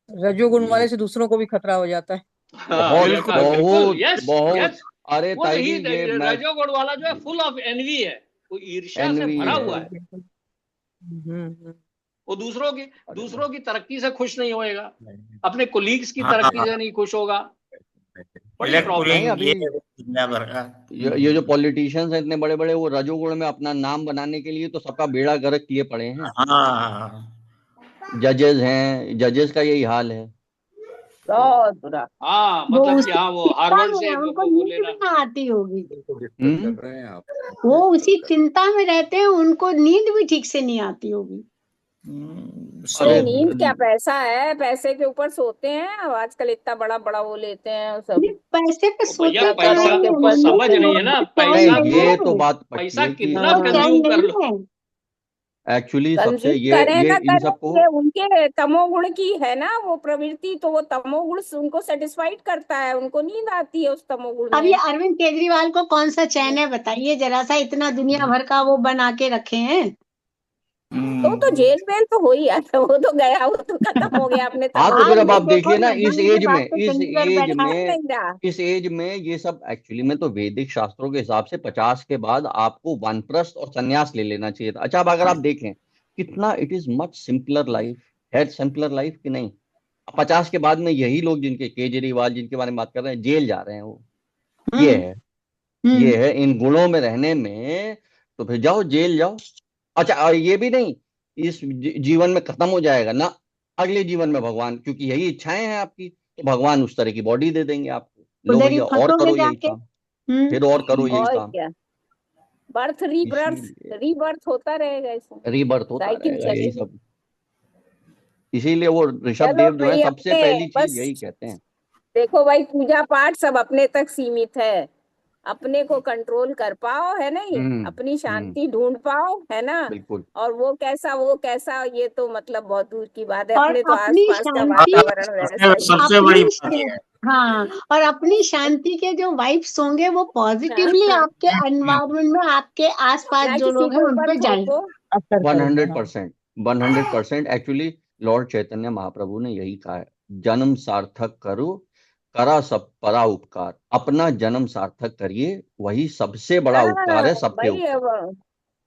रजोगुण
ये
वाले से दूसरों को भी खतरा हो जाता है।
हाँ,
बहुत
ये तो
बिल्कुल।
है, बिल्कुल,
बहुत
यस
बहुत।
यस।
अरे
वो तो
ताई
ही,
जी ये मैं
रजोगुण वाला जो है फुल ऑफ एनवी है, वो ईर्ष्या से
एनवी
भरा
है।
हुआ
बिल्कुल
है।
बिल्कुल। हम्म।
वो
अरे
दूसरों की तरक्की से खुश नहीं होएगा,
हाँ
अपने कोलीग्स की तरक्की
हाँ,
से नहीं खुश होगा। बड़ी
इलेक्ट
प्रॉब्लम
नहीं
है।
पुलिंग
अभी
ये दुनिया भर का।
ये जो पॉलिटिशियंस हैं इतने बड़े बड़े, वो रजोगुण में अपना नाम बनाने के लिए तो सबका बेड़ा गर्क किए पड़े हैं।
हाँ,
जजेस हैं, जजेस का यही हाल है।
बहुत बुरा।
हाँ
वो
मतलब कि
उसी
हाँ वो
चिंता
हार्बल
में
से
है, उनको
वो
नींद
लेना।
भी ना आती होगी।
हम्म।
वो उसी चिंता में रहते हैं, उनको नींद भी ठीक से नहीं आती होगी।
अरे
अरे नींद क्या, पैसा है, पैसे के ऊपर सोते हैं। अब आजकल इतना बड़ा बड़ा वो लेते हैं सब,
नहीं, पैसे पे
तो भैया
सोते तो
करोड़
पैसा
के
हैं,
ऊपर
समझ
लेकिन
रही है
वो
ना,
चैन
पैसा
नहीं,
नहीं
ये तो
है,
बात
पैसा
पक्की है कि
कितना
वो चैन
कंज्यूम कर
नहीं
लो।
है।
एक्चुअली सबसे
कंज्यूम करें
ये
ना
इन
करें,
सबको
ये उनके तमोगुण की है ना वो प्रवृत्ति, तो वो तमोगुण उनको सेटिस्फाइड करता है, उनको नींद आती है उस तमोगुण
अब ये
में।
अरविंद केजरीवाल को कौन सा चैन है बताइए जरा सा, इतना दुनिया भर का वो बना के रखे हैं।
तो जेल वेल तो हो ही आता, वो तो गया, वो तो खत्म हो गया अपने
हाँ, तो
तमोगुण
फिर
आज
अब
में।
आप
भी देखो
देखिए ना,
नड्डा
इस
उनके
एज
साथ
में
तो
इस
चंडीगढ़
एज
बैठा है।
में
नहीं रहा।
इस एज में ये सब एक्चुअली में तो वैदिक शास्त्रों के हिसाब से 50 के बाद आपको वानप्रस्थ और संन्यास ले लेना चाहिए था। अच्छा, अब अगर आप देखें कितना it is much simpler life है, सिंपलर लाइफ कि नहीं। 50 के बाद में यही लोग जिनके केजरीवाल जिनके बारे में बात कर रहे हैं जेल जा रहे हैं वो। ये
हम्म।
है
हम्म।
ये है इन गुणों में रहने में, तो फिर जाओ जेल जाओ। अच्छा, और ये भी नहीं इस जीवन में खत्म हो जाएगा ना, अगले जीवन में भगवान, क्योंकि यही इच्छाएं हैं आपकी, तो भगवान उस तरह की बॉडी दे देंगे आपको, लो
उधर ही
भैया और
फंसोगे
करो यही
जाके।
काम, फिर और करो यही
और
काम।
क्या, बर्थ रीबर्थ,
इसीलिए
रीबर्थ होता रहेगा इसमें,
रीबर्थ होता
साइकिल
रहेगा यही
चलेगी।
सब। इसीलिए वो ऋषभ
चलो
देव जो है
भाई,
सबसे
अपने
पहली चीज
बस
यही कहते हैं।
देखो भाई, पूजा पाठ सब अपने तक सीमित है, अपने को कंट्रोल कर पाओ, है नहीं,
हम्म।
अपनी
हम्म।
शांति ढूंढ पाओ, है ना।
बिल्कुल।
और वो कैसा ये तो मतलब बहुत दूर की बात है,
और
अपने तो
अपनी
आसपास का
शांति,
वातावरण वैसा ही है।
सबसे बड़ी
अपनी
बात यह है।
हाँ, और अपनी शांति के जो वाइब्स होंगे वो पॉजिटिवली
हाँ,
आपके एनवायरनमेंट में, आपके आसपास
ना
जो
किसी
लोग हैं
के
उन
ऊपर
पे जाएंगे।
थोपो।
असर करेंगे। हाँ।
100%, 100% एक्चुअली लॉर्ड चैतन्य महाप्रभु ने यही कहा है, जन्म सार्थक करो, करा सब परा उपकार। अपना जन्म सार्थक करिए, वही सबसे बड़ा उपकार
हाँ
है सबके
भाई,
ऊपर।
अब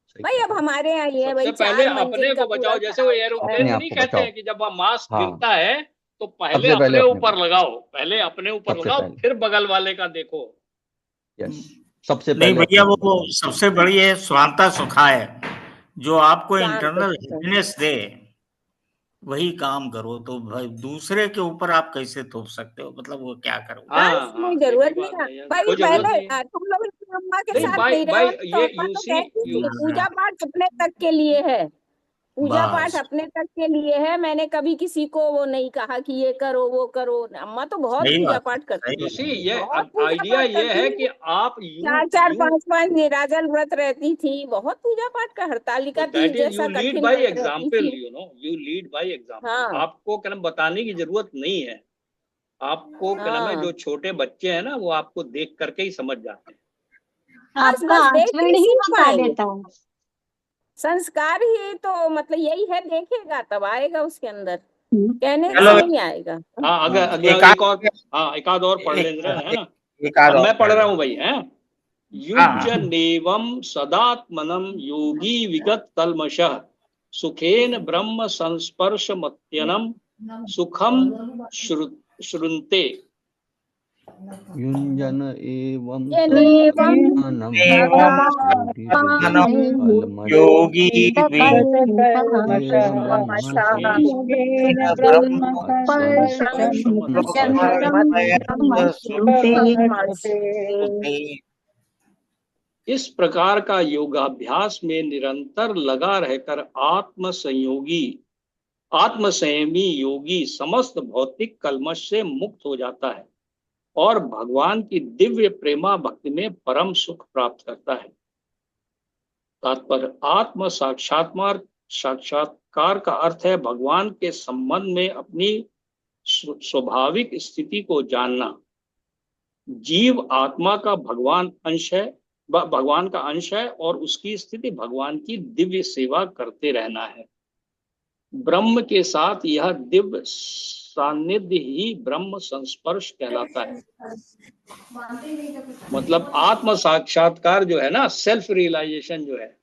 सही
भाई
कह
अब
रहे हैं।
हमारे यहाँ ये है भाई,
सबसे पहले
4 मंजिल
अपने
का
को
पूरा
बचाओ, जैसे वो एरोप्लेन
अपने
में
आप
नहीं
को
कहते
बचाओ।
हैं कि जब वह मास्क
हाँ,
गिरता है तो पहले
सबसे पहले
अपने
अपने को,
ऊपर लगाओ, पहले अपने ऊपर
सबसे
लगाओ,
पहले,
फिर बगल वाले का देखो।
यस, सबसे
नहीं
पहले
भैया,
अपने
वो
को बचाओ।
सबसे बड़ी है स्वांता सुखाय, जो आपको
शांत
इंटरनल
सुख।
हैप्पीनेस दे, वही काम करो। तो भाई दूसरे के ऊपर आप कैसे थोप सकते हो, मतलब वो क्या करोगे।
बस
हाँ
कोई
हाँ, ये भी
जरूरत नहीं
बात
है
है यार,
भाई,
कोई जरूरत
पहले
नहीं है।
तुम लोग अपनी अम्मा के
नहीं
साथ
भाई
नहीं रहे हो
भाई
ना, तो
ये
अम्मा तो
यूसी
कहती थी
यू
कि पूजा पाठ अपने तक के लिए है, पूजा पाठ
बस
अपने तक के लिए है। मैंने कभी किसी को वो नहीं कहा कि ये करो वो करो। अम्मा तो बहुत
सही
पूजा
बात है,
पाठ करती
सही
यूसी
थी,
बात
ये
बहुत पूजा
आइडिया
पाठ
ये
करती
है
थी।
कि आप
चार
यू
चार
यू
पांच पांच निराजल व्रत रहती थी, बहुत पूजा पाठ का,
तो
Hartalika Teej
that is you
जैसा
लीड
कठिन
बाय
व्रत रहती
एग्जाम्पल,
थी।
You lead by example.
हाँ
आपको क्या नाम बताने की जरूरत नहीं है। आपको क्या नाम है,
हाँ,
जो छोटे बच्चे हैं ना वो आपको देख करके ही समझ जाते हैं।
बस
आपका
बस देख के
आचरण
ही
ही
सीख
बता
पाएंगे।
देता है।
संस्कार ही तो मतलब यही है, देखेगा तब आएगा उसके अंदर, कहने से
चलो।
नहीं आएगा।
हाँ अगर
हाँ,
अगला
एक
एक और,
आध
हाँ एक आध और पढ़
एक,
लेंगे है ना।
एक आध
अब
और
मैं पढ़
पढ़
रहा
लो।
हूँ भाई है।
हाँ
युज्य
हाँ।
नेवम सदात्मनम योगी विगत कल्मषः सुखेन ब्रह्म संस्पर्श मत्यनम सुखम श्रुन्ते।
युञ्जन एवं
जनेवम
सदात्मानं
सदा
योगी विगत कल्मषः
योगी
तेन ब्रह्म
कल्मषः
योगेन
संस्पर्शम्
ब्रह्म
संस्पर्शम्
इस प्रकार का योगाभ्यास में निरंतर लगा रहकर आत्मसंयमी योगी समस्त भौतिक कल्मश से मुक्त हो जाता है और भगवान की दिव्य प्रेमा भक्ति में परम सुख प्राप्त करता है। तात्पर्य, आत्म साक्षात्कार का अर्थ है भगवान के संबंध में अपनी स्वाभाविक स्थिति को जानना। जीव आत्मा का भगवान का अंश है और उसकी स्थिति भगवान की दिव्य सेवा करते रहना है। ब्रह्म के साथ यह दिव्य सानिध्य ही ब्रह्म संस्पर्श कहलाता है। मतलब आत्म साक्षात्कार जो है ना, सेल्फ रियलाइजेशन जो है,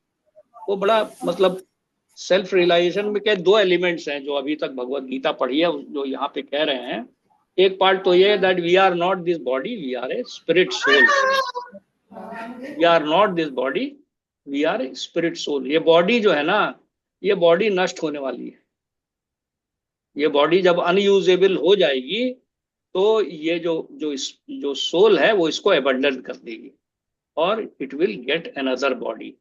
वो बड़ा मतलब सेल्फ रियलाइजेशन में क्या दो एलिमेंट्स हैं जो अभी तक भगवत गीता पढ़ी है जो यहाँ पे कह रहे हैं। एक पार्ट तो ये that we are not this body, we are a spirit soul. We are not this body, we are a spirit soul. ये बॉडी जो है ना, ये बॉडी नष्ट होने वाली है। ये बॉडी जब अनयूजेबल हो जाएगी तो ये जो सोल है वो इसको अबंडन कर देगी और it will get another body,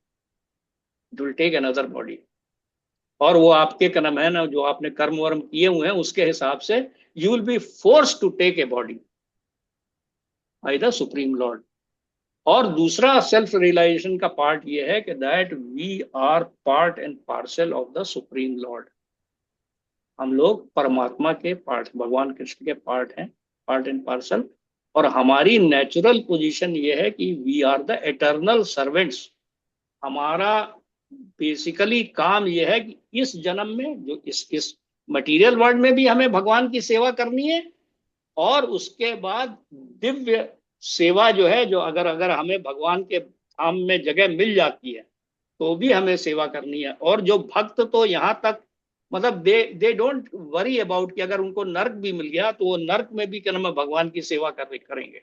it will take another body. और वो आपके कर्म है ना, जो आपने कर्म वर्म किए हुए हैं उसके हिसाब से you will be force to take a body by the supreme lord. और दूसरा सेल्फ रियलाइजेशन का पार्ट ये है कि that we are part and parcel of the supreme lord. हम लोग परमात्मा के पार्ट, भगवान कृष्ण के पार्ट हैं, पार्ट एंड पार्सल। और हमारी नेचुरल पोजीशन ये है कि we are the eternal servants. हमारा बेसिकली काम ये है कि इस जन्म में, जो इस मटेरियल वर्ल्ड में भी हमें भगवान की सेवा करनी है, और उसके बाद दिव्य सेवा जो है, जो अगर हमें भगवान के धाम में जगह मिल जाती है तो भी हमें सेवा करनी है। और जो भक्त तो यहाँ तक मतलब दे डोंट वरी अबाउट कि अगर उनको नर्क भी मिल गया तो वो नर्क में भी क्या नाम है भगवान की सेवा करेंगे।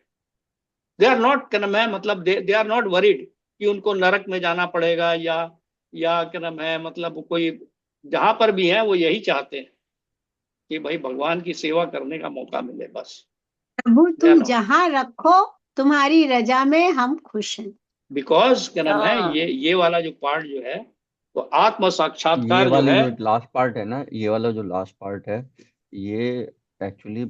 दे आर नॉट क्या नाम है मतलब दे आर नॉट वरीड कि उनको नरक में जाना पड़ेगा या क्या नाम है मतलब कोई, जहां पर भी है वो यही चाहते हैं कि भाई भगवान की सेवा करने का मौका मिले बस।
प्रभु
They are
तुम
not.
जहाँ रखो तुम्हारी रजा में हम खुश हैं।
बिकॉज क्या नाम है
हाँ।
ये वाला जो पार्ट जो है तो आत्म
ये
साक्षात्कार जो
वाली
है,
जो लास्ट पार्ट है ना, ये वाला जो लास्ट पार्ट है, ये एक्चुअली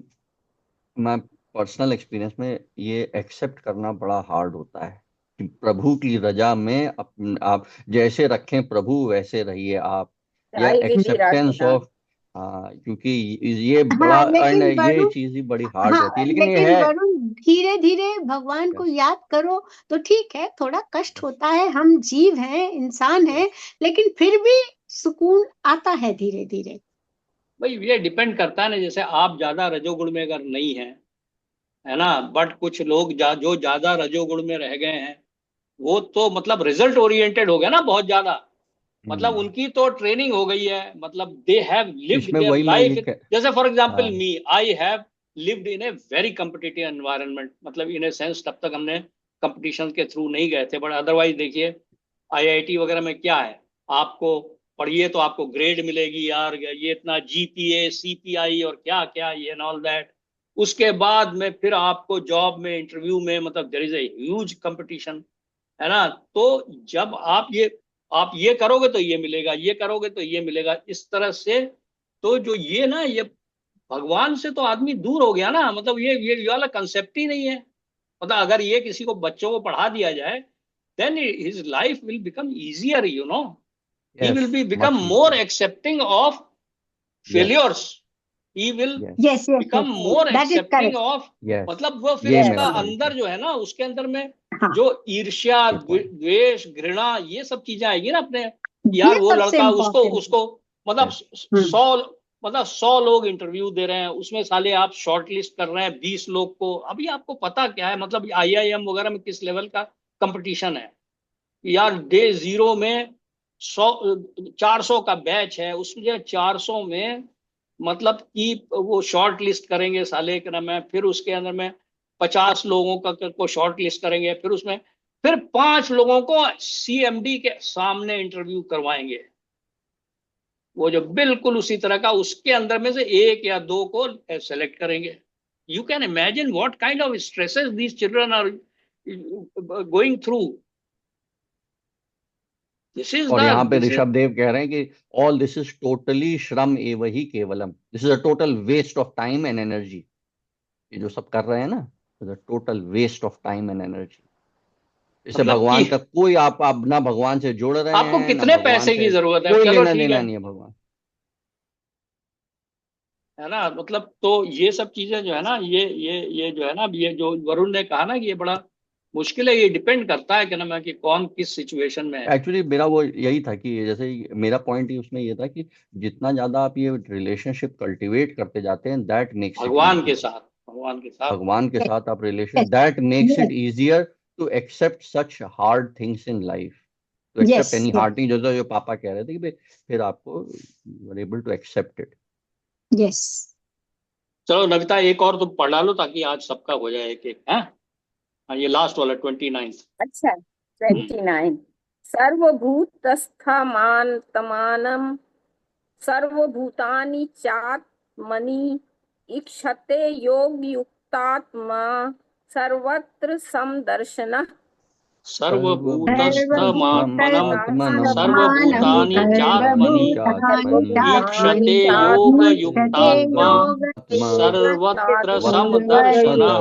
मैं पर्सनल एक्सपीरियंस में ये एक्सेप्ट करना बड़ा हार्ड होता है कि प्रभु की रजा में आप जैसे रखें प्रभु वैसे रहिए आप, या
आई विधि
एक्सेप्टेंस
रखना।
ऑफ। हाँ, क्योंकि ये बड़ा
हाँ
एंड
लेकिन
ये
वरुण,
चीज ही बड़ी हार्ड
हाँ
रहती है, लेकिन ये
लेकिन
है।
वरुण धीरे धीरे भगवान को याद करो तो ठीक है, थोड़ा कष्ट होता है, हम जीव हैं, इंसान हैं, लेकिन फिर भी सुकून आता है धीरे धीरे।
भाई ये डिपेंड करता है ना, जैसे आप ज्यादा रजोगुण में अगर नहीं है, है ना, बट कुछ लोग जो ज्यादा रजोगुण में रह गए हैं वो तो मतलब रिजल्ट ओरिएंटेड हो गया ना बहुत ज्यादा। मतलब
हम्म,
उनकी तो ट्रेनिंग हो गई है, मतलब दे हैव लिव्ड
इसमें
देयर
वही मैं
लाइफ।
ये कह,
जैसे फॉर एग्जांपल
हाँ,
me, I have lived in a very competitive environment, मतलब इन ए सेंस तब तक हमने कंपटीशन के थ्रू नहीं गए थे, बट अदरवाइज देखिए आईआईटी वगैरह में क्या है, आपको पढ़िए तो आपको ग्रेड मिलेगी यार, ये इतना जीपीए सीपीआई और क्या क्या ये एंड ऑल दैट। उसके बाद में फिर आपको जॉब में इंटरव्यू में मतलब there is a huge competition, है ना। तो जब आप ये करोगे तो ये मिलेगा, ये करोगे तो ये मिलेगा, इस तरह से। तो जो ये ना ये भगवान से तो आदमी दूर हो गया ना, मतलब ये वाला कंसेप्ट ही नहीं है। मतलब अगर ये किसी को बच्चों को पढ़ा दिया जाए then his life will become easier, you know, he
yes,
will be become
much
more
easier,
accepting of
yes,
failures, he will
yes,
yes yes
become
yes,
more
that is
accepting
correct.
Of,
yes,
मतलब वो फिर
ये
उसका
मेरा
yes.
Point है,
अंदर जो है ना उसके अंदर में
हाँ,
जो ईर्ष्या
गुड पॉइंट,
द्वेष घृणा ये सब चीजें आएगी ना अपने,
ये
यार वो
सबसे
लड़का उसको
इम्पोर्टेंट है।
उसको मतलब
यस,
100 मतलब 100 लोग इंटरव्यू दे रहे हैं, उसमें साले आप शॉर्ट लिस्ट कर रहे हैं 20 लोग को। अभी आपको पता क्या है मतलब आईआईएम वगैरह में किस लेवल का कंपटीशन है यार। डे जीरो में 400 का बैच है, उसमें 400 में मतलब कि वो शॉर्ट लिस्ट करेंगे साले के नाम है, फिर उसके अंदर में 50 लोगों को शॉर्ट लिस्ट करेंगे, फिर उसमें फिर 5 लोगों को सीएमडी के सामने इंटरव्यू करवाएंगे, वो जो बिल्कुल उसी तरह का, उसके अंदर में से एक या दो को सेलेक्ट करेंगे। You can imagine what kind of stresses these children are going through. This is
और
द
यहाँ पे
दिस इज
ऋषभ देव कह रहे हैं कि ऑल दिस इज टोटली श्रम एव ही केवलम, this is a total waste of time and energy. ये जो सब कर रहे हैं ना, is a total waste of time and energy. इससे
मतलब कि
भगवान का कोई आप ना भगवान से जुड़ रहे
आपको
हैं ना
कितने
भगवान
पैसे की
से
जरूरत है,
कोई
चलो
लेना
ठीक
देना
है
नहीं है भगवान।
है ना। मतलब तो ये सब चीजें जो है ना ये जो है ना, ये जो वरुण ने कहा ना कि ये बड़ा मुश्किल है, ये डिपेंड करता है कि ना मैं कि कौन किस सिचुएशन में है।
एक्चुअली मेरा वो यही था कि जैसे मेरा पॉइंट ही उसमें ये था कि जितना ज्यादा आप ये रिलेशनशिप कल्टीवेट करते जाते हैं दैट मेक्स इट
भगवान के
इजियर।
साथ, भगवान के साथ।
भगवान के
यस
साथ आप relation,
yes
that makes it
yes
easier to accept such hard things in life, to accept any
yes
hard thing, जो पापा कह रहे थे कि भाई फिर आपको able to accept it.
Yes.
चलो नविता एक और तुम पढ़ा लो ताकि आज सबका हो जाए एक एक है। हाँ, ये लास्ट वाला 29।
अच्छा 29। सर्वभूतस्थमानतमानं सर्वभूतानि चात्मनि ईक्षते योग सर्वभूतात्मा सर्वत्र समदर्शनः
सर्वभूतस्थमात्मनं
सर्वभूतमात्मनं
सर्वभूतानि चात्मनि ईक्षते
ईक्षते
योगयुक्तात्मा
योगयुक्तात्मा
सर्वत्र
सर्वत्र
समदर्शनः।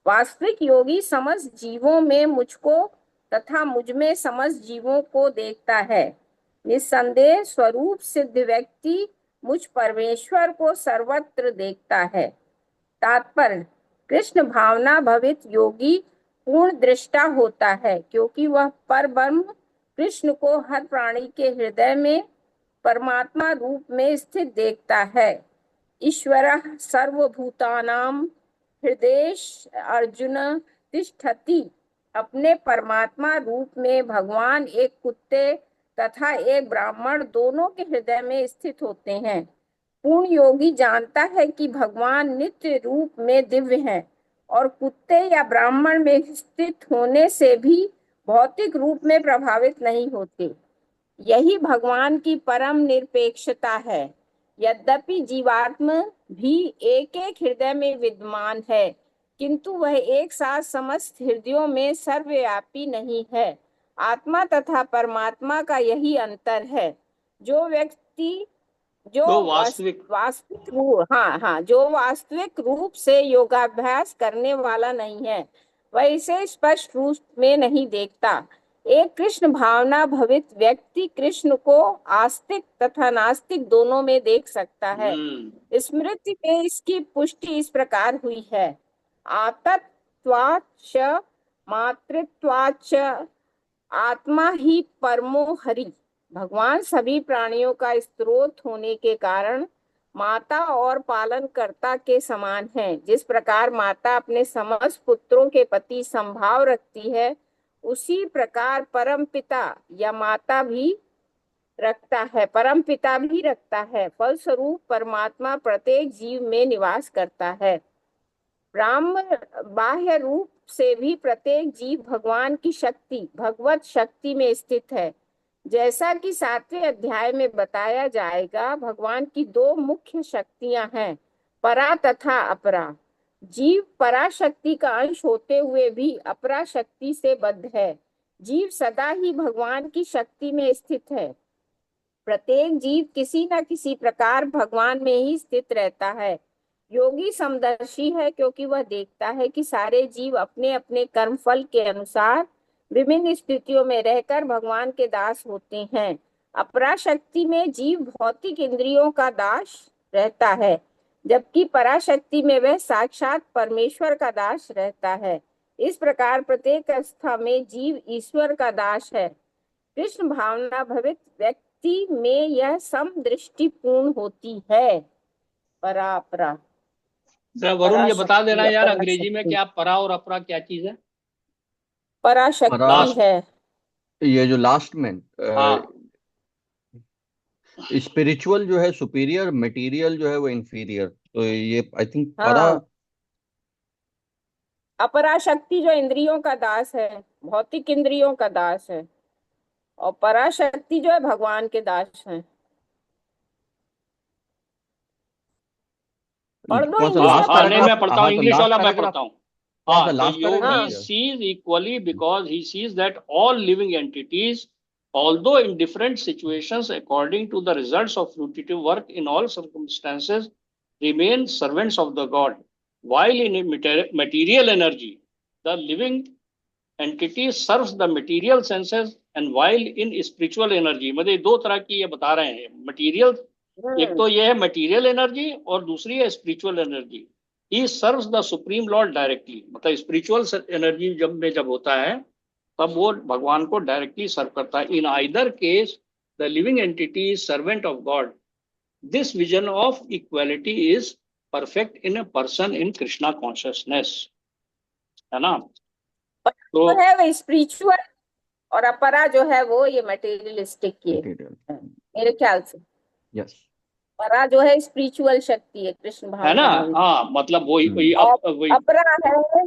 वास्तविक योगी समस्त जीवों में मुझको तथा मुझ में समस्त जीवों को देखता है। निस्संदेह स्वरूप सिद्ध व्यक्ति मुझ परमेश्वर को सर्वत्र देखता है। तात्पर्य, कृष्ण भावना भवित योगी पूर्ण दृष्टा होता है, क्योंकि वह परब्रह्म कृष्ण को हर प्राणी के हृदय में परमात्मा रूप में स्थित देखता है। ईश्वरः सर्वभूतानां हृदय अर्जुन तिष्ठति। अपने परमात्मा रूप में भगवान एक कुत्ते तथा एक ब्राह्मण दोनों के हृदय में स्थित होते हैं। पूर्ण योगी जानता है कि भगवान नित्य रूप में दिव्य हैं और कुत्ते या ब्राह्मण में स्थित होने से भी भौतिक रूप में प्रभावित नहीं होते। यही भगवान की परम निरपेक्षता है। यद्यपि जीवात्मा भी एक एक हृदय में विद्यमान है, किंतु वह एक साथ समस्त हृदयों में सर्वव्यापी नहीं है। आत्मा तथा परमात्मा का यही अंतर है। जो व्यक्ति जो वास्तविक रूप से योगाभ्यास करने वाला नहीं है, वह इसे स्पष्ट रूप में नहीं देखता। एक कृष्ण भावना भवित व्यक्ति कृष्ण को आस्तिक तथा नास्तिक दोनों में देख सकता है। स्मृति में इसकी पुष्टि इस प्रकार हुई है। आतत्वाच्च मातृत्वाच्च आत्मा ही परमो हरि। भगवान सभी प्राणियों का स्रोत होने के कारण माता और पालनकर्ता के समान है। जिस प्रकार माता अपने समस्त पुत्रों के प्रति संभाव रखती है, उसी प्रकार परमपिता या माता भी परमपिता भी रखता है। फलस्वरूप परमात्मा प्रत्येक जीव में निवास करता है। ब्रह्म बाह्य रूप से भी प्रत्येक जीव भगवान की शक्ति भगवत शक्ति में स्थित है। जैसा कि 7वें अध्याय में बताया जाएगा, भगवान की दो मुख्य शक्तियां हैं, परा तथा अपरा। जीव पराशक्ति का अंश होते हुए भी अपरा शक्ति से बद्ध है। जीव सदा ही भगवान की शक्ति में स्थित है। प्रत्येक जीव किसी न किसी प्रकार भगवान में ही स्थित रहता है। योगी समदर्शी है, क्योंकि वह देखता है कि सारे जीव अपने अपने कर्मफल के अनुसार विभिन्न स्थितियों में रहकर भगवान के दास होते हैं। अपराशक्ति में जीव भौतिक इंद्रियों का दास रहता है, जबकि पराशक्ति में वह साक्षात परमेश्वर का दास रहता है। इस प्रकार प्रत्येक अवस्था में जीव ईश्वर का दास है। कृष्ण भावना भवित व्यक्ति में यह समदृष्टि पूर्ण होती है। परापरा
वरुण, ये बता देना यार अंग्रेजी में क्या परा और अपरा क्या चीज है?
पराशक्ति है
ये जो लास्ट में
हाँ,
स्पिरिचुअल जो है सुपीरियर, मटेरियल जो है वो इंफीरियर। तो ये आई थिंक
हाँ। अपराशक्ति जो इंद्रियों का दास है, भौतिक इंद्रियों का दास है, और पराशक्ति जो है भगवान के दास है। पढ़ लो इंग्लिश में।
हाँ, नहीं मैं पढ़ता हूँ, इंग्लिश वाला मैं पढ़ता हूँ। हाँ, the yogi
हाँ।
sees equally because he sees that all living entities, although in different situations according to the results of fruitive work in all circumstances, remain servants of the God. While in material energy, the living entity serves the material senses, and while in spiritual energy, मतलब दो तरह की ये बता रहे हैं material. एक तो ये है मटीरियल एनर्जी और दूसरी है spiritual energy. He serves the supreme Lord directly, मतलब स्पिरिचुअल एनर्जी जब होता है तब वो भगवान को डायरेक्टली सर्व करता है। In either case the living entity is servant of God. This vision of equality is perfect in a person in Krishna consciousness, है ना? तो
है वो स्पिरिचुअल और अपरा जो है वो ये मटेरियलिस्टिक की है मेरे ख्याल से।
यस,
परा जो है स्पिरिचुअल शक्ति है, कृष्ण
है ना?
भावना।
हाँ, मतलब वही
अपरा है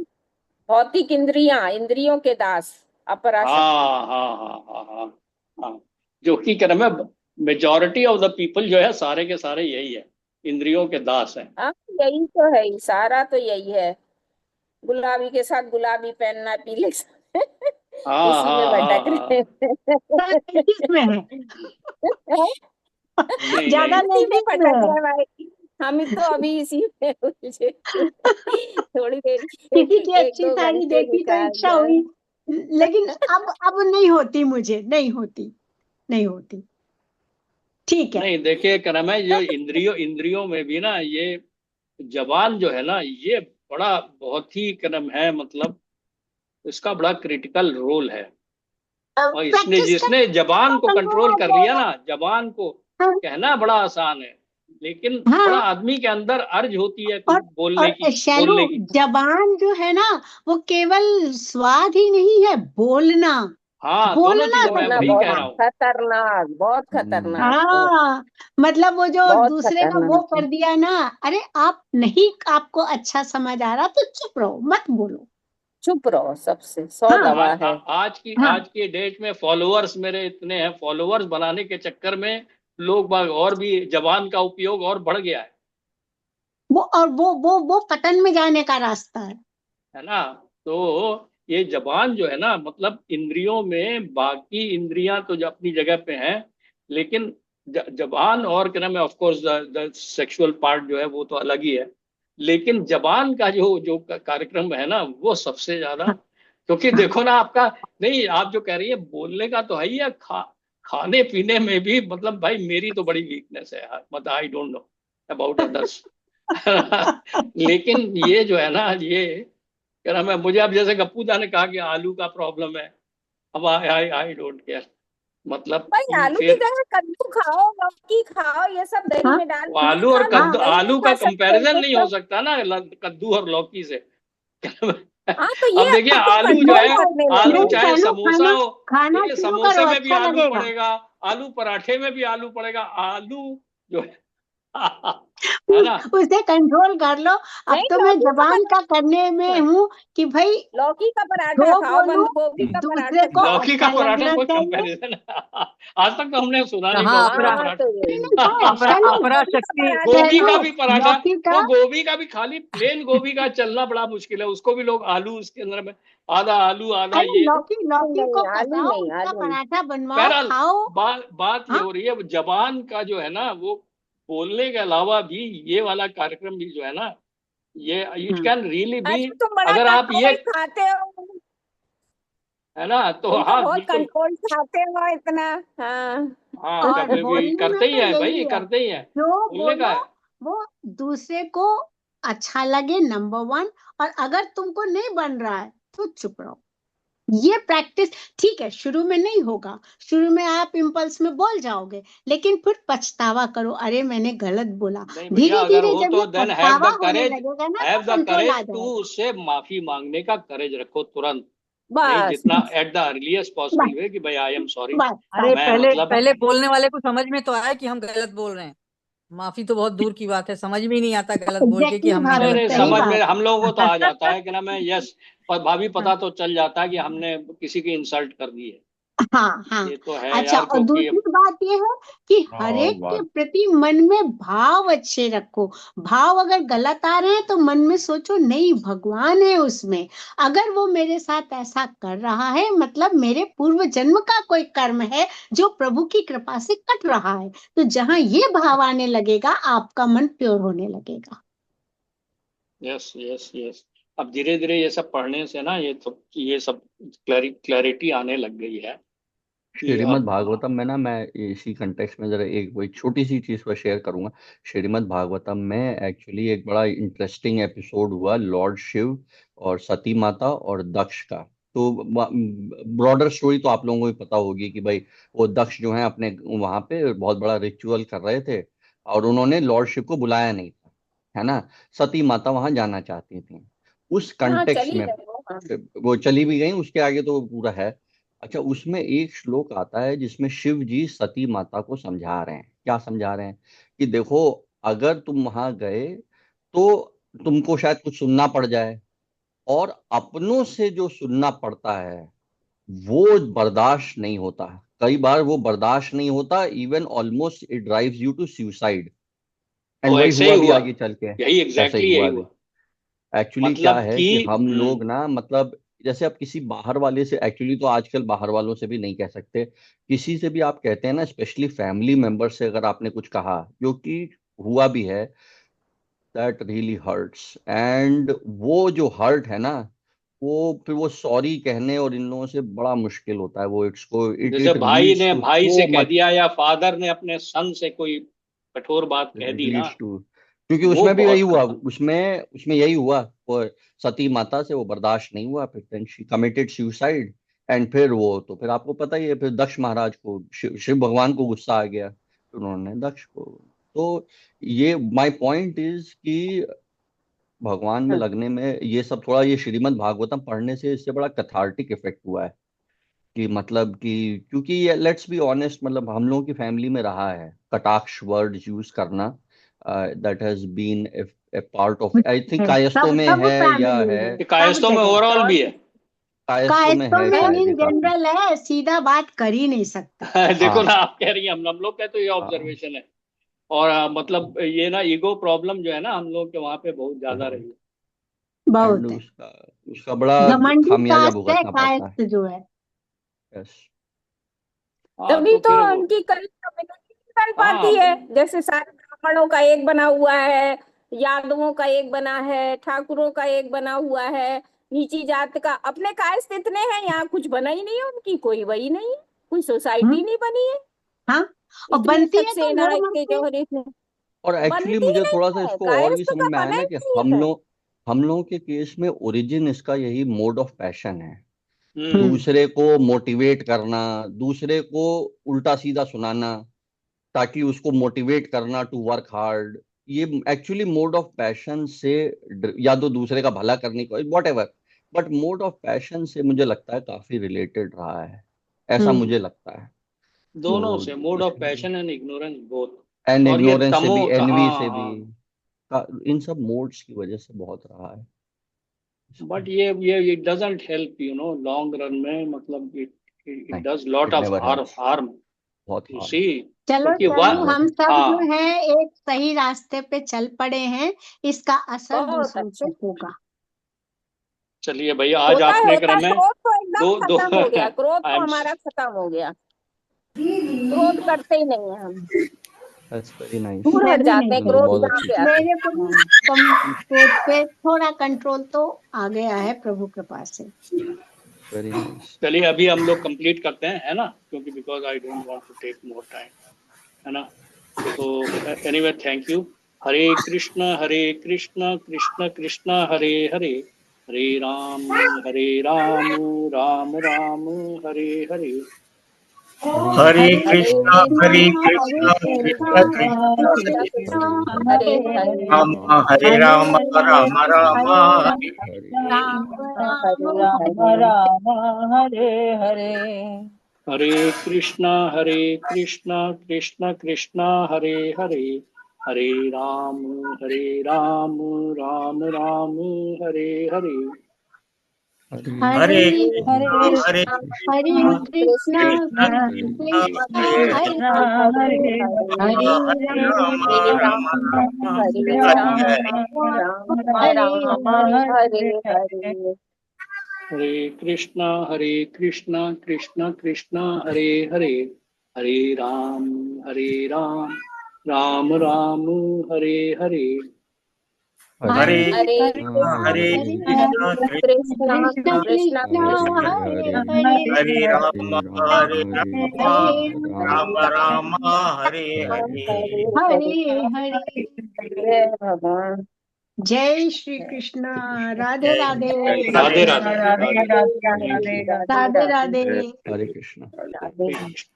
भौतिक इंद्रियों के दास। अपरा
हाँ हाँ हाँ हाँ हाँ हाँ, जो कि क्या नाम है, मेजॉरिटी ऑफ द पीपल जो है सारे के सारे यही है, इंद्रियों के दास हैं।
हाँ, यही तो है ही, सारा तो यही है। गुलाबी के साथ गुलाबी पहनना, पीले के साथ
हाँ
इसी में
हाँ हाँ
भटक
हाँ।
रहे
इसमें है,
नहीं
ज्यादा
नहीं,
इसी में
नजदीक में
भटक
है।
रहे भाई। हम तो अभी इसी में उलझे थोड़ी देर,
किसी की
एक
अच्छी
दो
साड़ी
घंटे
देखी तो
निकाल
इच्छा
कर।
हुई, लेकिन अब नहीं होती, मुझे नहीं होती, नहीं होती। ठीक है।
नहीं देखिए क्रम है, जो इंद्रियों में भी ना ये जबान जो है ना, ये बड़ा बहुत ही क्रम है, मतलब इसका बड़ा क्रिटिकल रोल है। और इसने
प्रैक्टिस
जिसने जबान
कर
को
कंट्रोल
कंट्रोल
आ
कर लिया
जाएगा।
ना, जबान को
हाँ
कहना बड़ा आसान है, लेकिन बड़ा
हाँ।
आदमी के अंदर अर्ज होती है कुछ
और
बोलने की,
शैलू,
बोलने की।
जबान जो है ना, वो केवल स्वाद ही नहीं है, बोलना,
हाँ दोनों
बोलना
चीजें, मैं
बोलना
वही
बहुत
कह
सीखना।
रहा हूँ।
खतरनाक, बहुत खतरनाक, बहुत
हाँ, मतलब वो जो
बहुत
दूसरे का वो
खतरनाक है।
कर दिया ना, अरे आप नहीं, आपको अच्छा समझ आ रहा तो चुप रहो, मत बोलो।
चुप रहो, सबसे 100
हाँ
दवा है।
हाँ।
आज की डेट में फॉलोअर्स मेरे इतने हैं, फॉलोअर्स बनाने के चक्कर में लोग बाग और भी जबान का उपयोग और बढ़ गया
वो और वो पतन में जाने का रास्ता है।
है ना। तो ये जबान जो है ना, मतलब इंद्रियों में बाकी इंद्रियां तो जो अपनी जगह पे हैं, लेकिन जबान और क्या नाम है, of course the sexual part जो है वो तो अलग ही है, लेकिन जबान का जो जो कार्यक्रम है ना, वो सबसे ज्यादा।
हाँ
क्योंकि
हाँ।
देखो ना आपका, नहीं आप जो कह रही है बोलने का तो है ही है, खाने पीने में भी, मतलब भाई मेरी तो बड़ी वीकनेस है यार, मतलब I don't know about others लेकिन ये जो है ना, ये कह रहा मैं, मुझे अब जैसे गप्पू दा ने कहा कि आलू का प्रॉब्लम है, अब आई आई आई डोंट केयर, मतलब
भाई आलू की
फिर
जगह कद्दू खाओ, लौकी खाओ, ये सब दही
हाँ
में डाल
वो
के
आलू और
खा लो,
हाँ
कद्दू,
दही नहीं
आलू का
खा सकते
कंपैरिजन
ये
नहीं हो
सब।
सकता ना कद्दू और लौकी से
हाँ तो
अब
ये
देखिए
आपको
आलू जो
कंट्रोल
है,
करने
आलू
नहीं
लगेगा।
चाहे
चलो,
समोसा
खाना
हो,
खाना
देखिए
शुरू
समोसे
करो,
में भी
अच्छा
आलू
लगेगा।
पड़ेगा, आलू पराठे में भी आलू पड़ेगा, आलू जो है है ना।
उसे कंट्रोल कर लो। अब
नहीं,
तो मैं
लौकी का
जबान का करने में
पराठा,
हूँ कि भाई
लौकी का पराठा
जो
खाओ,
बोलूं
बंद गोभी का
दूसरे
पराठा
को
खाओ।
लौकी का
अच्छा
पराठा
लगना
कोई
चाहिए।
कंपैरिजन आज तक तो हमने सुना नहीं
कहाँ
लौकी का
अपरा
हाँ तो
पराठा
यही,
नहीं नहीं है
अपरा
चलो।
अपरा
गोभी का
शक्ति।
पराठा
गोभी
चलो
का
खाओ।
भी पराठा,
लौकी का।
वो गोभी का भी, खाली प्लेन गोभी का चलना बड़ा मुश्किल है, उसको भी लोग आलू उसके अंदर में, आधा आलू आधा
अरे
ये।
लौकी, लौकी
नहीं,
को
आलू
पकाओ,
नहीं,
उसका
आलू नहीं।
पराठा बनवाओ,
बहरहाल
खाओ।
बात ये
हाँ
हो रही है, जबान का जो है ना, वो बोलने के अलावा भी ये वाला कार्यक्रम भी जो है ना, ये इट
हाँ
कैन रियली बी,
अच्छा तुम बड़ा
अगर आप ये,
कंट्रोल खाते हो,
है ना, तो
तुम तो
हाँ
बहुत
बिल्कुल।
कंट्रोल खाते हो इतना। हाँ
हाँ
और
कभी भी
बोलने में
करते ही
तो
है
यही
भाई,
है,
करते ही है,
जो
बोलने का
बोलो
है।
वो दूसरे को अच्छा लगे, नंबर वन। और अगर तुमको नहीं बन रहा है तो चुप रहो। ये प्रैक्टिस ठीक है, शुरू में नहीं होगा, शुरू में आप इम्पल्स में बोल जाओगे, लेकिन फिर पछतावा करो, अरे मैंने गलत बोला।
नहीं भैया,
धीरे
अगर
धीरे
हो
जब
तो
ये
देन
पछतावा होने लगेगा ना तो
have the
control a
courage to,
जाएगा।
उससे माफी मांगने का करेज रखो तुरंत, नहीं
बस
जितना एट द अर्लीस्ट
बस
पॉसिबल वे कि भाई आई एम सॉरी,
बस
अरे
बस
मैं
बस
पहले
मतलब,
बस।
पहले बोलने वाले को समझ में तो आया कि हम गलत बोल रहे हैं। माफी तो बहुत दूर की बात है, समझ में ही नहीं आता गलत बोल के कि
एग्जैक्टली
हमने
नहीं
भाभी,
गलत
नहीं
कर
सही
समझ
दिया।
में
बात
हम लोगों को तो
है।
आ जाता है कि ना, मैं यस, और भाभी पता तो चल जाता है कि हमने किसी की इंसल्ट कर दी है,
हाँ हाँ।
ये तो है
अच्छा,
यार,
और
क्योंकि
दूसरी बात ये है कि
और
हरेक के
बात
प्रति मन में भाव अच्छे रखो। भाव अगर गलत आ रहे हैं तो मन में सोचो नहीं, भगवान है उसमें, अगर वो मेरे साथ ऐसा कर रहा है मतलब मेरे पूर्व जन्म का कोई कर्म है जो प्रभु की कृपा से कट रहा है। तो जहां ये भाव आने लगेगा आपका मन प्योर होने लगेगा।
यस यस यस, अब धीरे धीरे ये सब पढ़ने से ना, ये सब क्लैरिटी आने लग गई है कि
श्रीमद्
अब,
भागवतम में ना, मैं इसी कंटेक्स्ट में जरा एक वही छोटी सी चीज पर शेयर करूंगा। श्रीमद् भागवतम में एक्चुअली एक बड़ा इंटरेस्टिंग एपिसोड हुआ लॉर्ड शिव और सती माता और दक्ष का। तो ब्रॉडर स्टोरी तो आप लोगों को भी पता होगी कि भाई वो दक्ष जो है अपने वहां पे बहुत बड़ा रिचुअल कर रहे थे और उन्होंने लॉर्ड शिव को बुलाया नहीं था, है ना। सती माता वहां जाना चाहती थी। उस
हाँ
कंटेक्स्ट
चली
में
गई वो, हाँ।
वो चली भी गई, उसके आगे तो पूरा है। अच्छा, उसमें एक श्लोक आता है जिसमें शिव जी सती माता को समझा रहे हैं। क्या समझा रहे हैं? कि देखो, अगर तुम वहां गए तो तुमको शायद कुछ सुनना पड़ जाए, और अपनों से जो सुनना पड़ता है वो बर्दाश्त नहीं होता। कई बार वो बर्दाश्त नहीं होता, even almost it drives you to suicide. And
वो
वही
ऐसे
हुआ
ही
भी
हुआ,
आगे चल के,
यही
ऐसा ही
एग्जैक्टली
हुआ
यही
अभी।
हुआ।
एक्चुअली क्या
मतलब
है
कि
कि हम लोग ना, मतलब जैसे आप किसी बाहर वाले से, एक्चुअली तो आजकल बाहर वालों से भी नहीं कह सकते, किसी से भी आप कहते हैं ना, स्पेशली फैमिली मेंबर से अगर आपने कुछ कहा जो कि हुआ भी है, दैट रियली हर्ट्स। एंड वो जो हर्ट है ना, वो फिर वो सॉरी कहने और इन लोगों से बड़ा मुश्किल होता है वो, इट
जैसे
इट
भाई
लीड्स
ने
टू
भाई
सो
से कह
मच,
दिया या फादर ने अपने सन से कोई कठोर बात कह
इट
दी ना,
लीड्स टू, क्योंकि
वो
उसमें भी यही
बहुत
हुआ,
खतरनाक।
उसमें उसमें यही हुआ। वो सती माता से वो बर्दाश्त नहीं हुआ, फिर then she committed suicide. And फिर वो तो फिर आपको पता ही है, फिर दक्ष महाराज को, शिव भगवान को गुस्सा आ गया, फिर उन्होंने दक्ष को। तो ये माय पॉइंट इज कि भगवान में लगने में ये सब थोड़ा, ये श्रीमद् भागवतम पढ़ने से इससे बड़ा कैथार्टिक इफेक्ट हुआ है। कि मतलब कि क्योंकि ये लेट्स बी ऑनेस्ट, मतलब हम लोगों की फैमिली में रहा है कटाक्ष वर्ड यूज करना, that has been a part of, I think कायस्थों
सब
में
सब
है या
फैमिली
है,
में,
ये
सब
कायस्थों में
जगह।
ओवरऑल भी है।
कायस्थों में
कायस्थों
है
में
शायद ये
इन
काफी।
जनरल है, सीधा बात कर ही नहीं सकते।
देखो
हाँ
ना, आप कह रही हैं, हम लोग का तो ये
हाँ,
ऑब्जर्वेशन है। और मतलब ये ना ईगो प्रॉब्लम जो है ना, हम लोग के वहाँ पे बहुत ज्यादा रही
बहुत।
है।
एंड
बहुत है।
उसका उसका बड़ा
घमंडी
खामियाजा
कास्ट है
भुगतना पड़ता है।
कायस्थ जो है।
यस।
हाँ
तभी
तो
तो
फिर वो,
उनकी कई कम्युनिटी नहीं बन पाती
हाँ
है। जैसे सारे ब्राह्मणों का एक बना हुआ है, यादवों का एक बना है, ठाकुरों का एक बना हुआ है, नीची जात का। अपने कायस्थ इतने हैं, यहाँ कुछ बना ही नहीं है, उनकी कोई वही नहीं है, कोई सोसाइटी
हम्म।
नहीं बनी है।
हाँ, और
इतने
बनती है तो
सक्सेना,
धर्म
इतने
से।
जौहर, इतने
और एक्चुअली
बनती ही
मुझे थोड़ा सा
नहीं है।
इसको और भी
कायस्थ
समझ
का
में आया
बना
ना
ही
कि
नहीं है।
हम लोगों के केस में ओरिजिन इसका यही मोड ऑफ पैशन है।
हम्म।
हम्म।
दूसरे को मोटिवेट करना, दूसरे को उल्टा सीधा सुनाना, ताकि उसको मोटिवेट करना टू वर्क हार्ड। ये एक्चुअली मोड ऑफ पैशन से, या तो दूसरे का भला करने को, what ever, but mode of passion से मुझे लगता है काफी रिलेटेड रहा है, ऐसा
हम्म।
मुझे लगता है।
दोनों
तो
से, मोड ऑफ
इसलिए,
passion and ignorance both.
And
और ये
इग्नोरेंस से
तमो,
भी, एनवी से
हाँ
भी,
हाँ।
इन सब मोड्स की वजह से बहुत रहा है
बट
इसको।
ये it doesn't help, you know, long run में। मतलब इट
नहीं,
does lot
it
of
never helps,
harm,
बहुत
यू
हार्म,
सी।
चलो
क्योंकि
चलो, हम
बहुत।
सब जो
हाँ,
है एक सही रास्ते पे चल पड़े हैं, इसका असर
बहुत
दूसरों
अच्छे।
पे होगा।
चलिए भैया, आज आपने
होता
क्रम
है,
में
क्रोध तो एकदम
दो दो
खत्म हो गया, क्रोध
आई
तो
एम,
हमारा खत्म हो गया। क्रोध करते ही नहीं है हम,
दैट्स वेरी नाइस।
दूर
मैं
हट
भी
जाते
नहीं
हैं,
चलो,
क्रोध
करती।
बहुत
कहाँ
अच्छी
से
चीज
आता
है।
मेरे को भी कम क्रोध पे थोड़ा कंट्रोल तो आ गया है प्रभु कृपा से।
Very nice.
चलिए अभी हम लोग कंप्लीट करते हैं, है ना, क्योंकि because I don't want to take more time, है ना। तो anyway, thank you. Hare Krishna Krishna Krishna Hare Hare, Hare Ram Ram Ram Ram Hare Hare.
Hare
Hare
Hare
Krishna
Krishna
Hare
Hare
Krishna
Krishna
Krishna Krishna
Krishna
Hare
Krishna
Krishna
Hare,
Hare
Hare
Hare,
Hare,
Ram Hare
Hare
Ram Ram Ram
Hare
Hare Hare.
Ram
Hare
Ram
Ram
Hare.
Ram Hare Hare.
Hare Krishna Krishna Krishna Hare Hare, Hare Ram Ram Ram Ram Hare Hare.
Hare
Hare
Hare
Hare
Krishna
Krishna हरे
कृष्णा
कृष्णा
कृष्ण
कृष्ण
कृष्णा
कृष्ण
हरे
कृष्ण
हरे,
हरे
हरे
हरे,
हरे
राम
राम
हरे
राम
राम,
राम
हरे
हरे
राम
राम,
हरे।
राम
राम
हरे
राम,
हरे।
हरे
हरे हरे।
हरे।
हरे कृष्णा कृष्ण कृष्ण हरे हरे, हरे राम राम राम हरे हरे।
हरे
हरे
हरे
हरे
कृष्णा
कृष्णा
हरे
हरे
हरे
कृष्णा
कृष्णा
कृष्ण
कृष्ण
कृष्ण
कृष्ण
कृष्णा
कृष्ण
कृष्ण
हरे
हरे
हरे,
हरे,
हरे
हरे राम
राम
हरे
हरे
राम
राम
राम
राम
राम
हरे
हरे
हरे।
हरे।
हरे हरे।
जय भगवान।
जय श्री कृष्ण। राधे
जय
राधे।
हरे
राधे
कृष्ण
राधे,
राधे
हरे
राधे
कृष्ण,
राधे
राधे
राधे।
राधे
राधे
राधे
राधे।
हरे कृष्ण।
राधे।
हरे कृष्ण।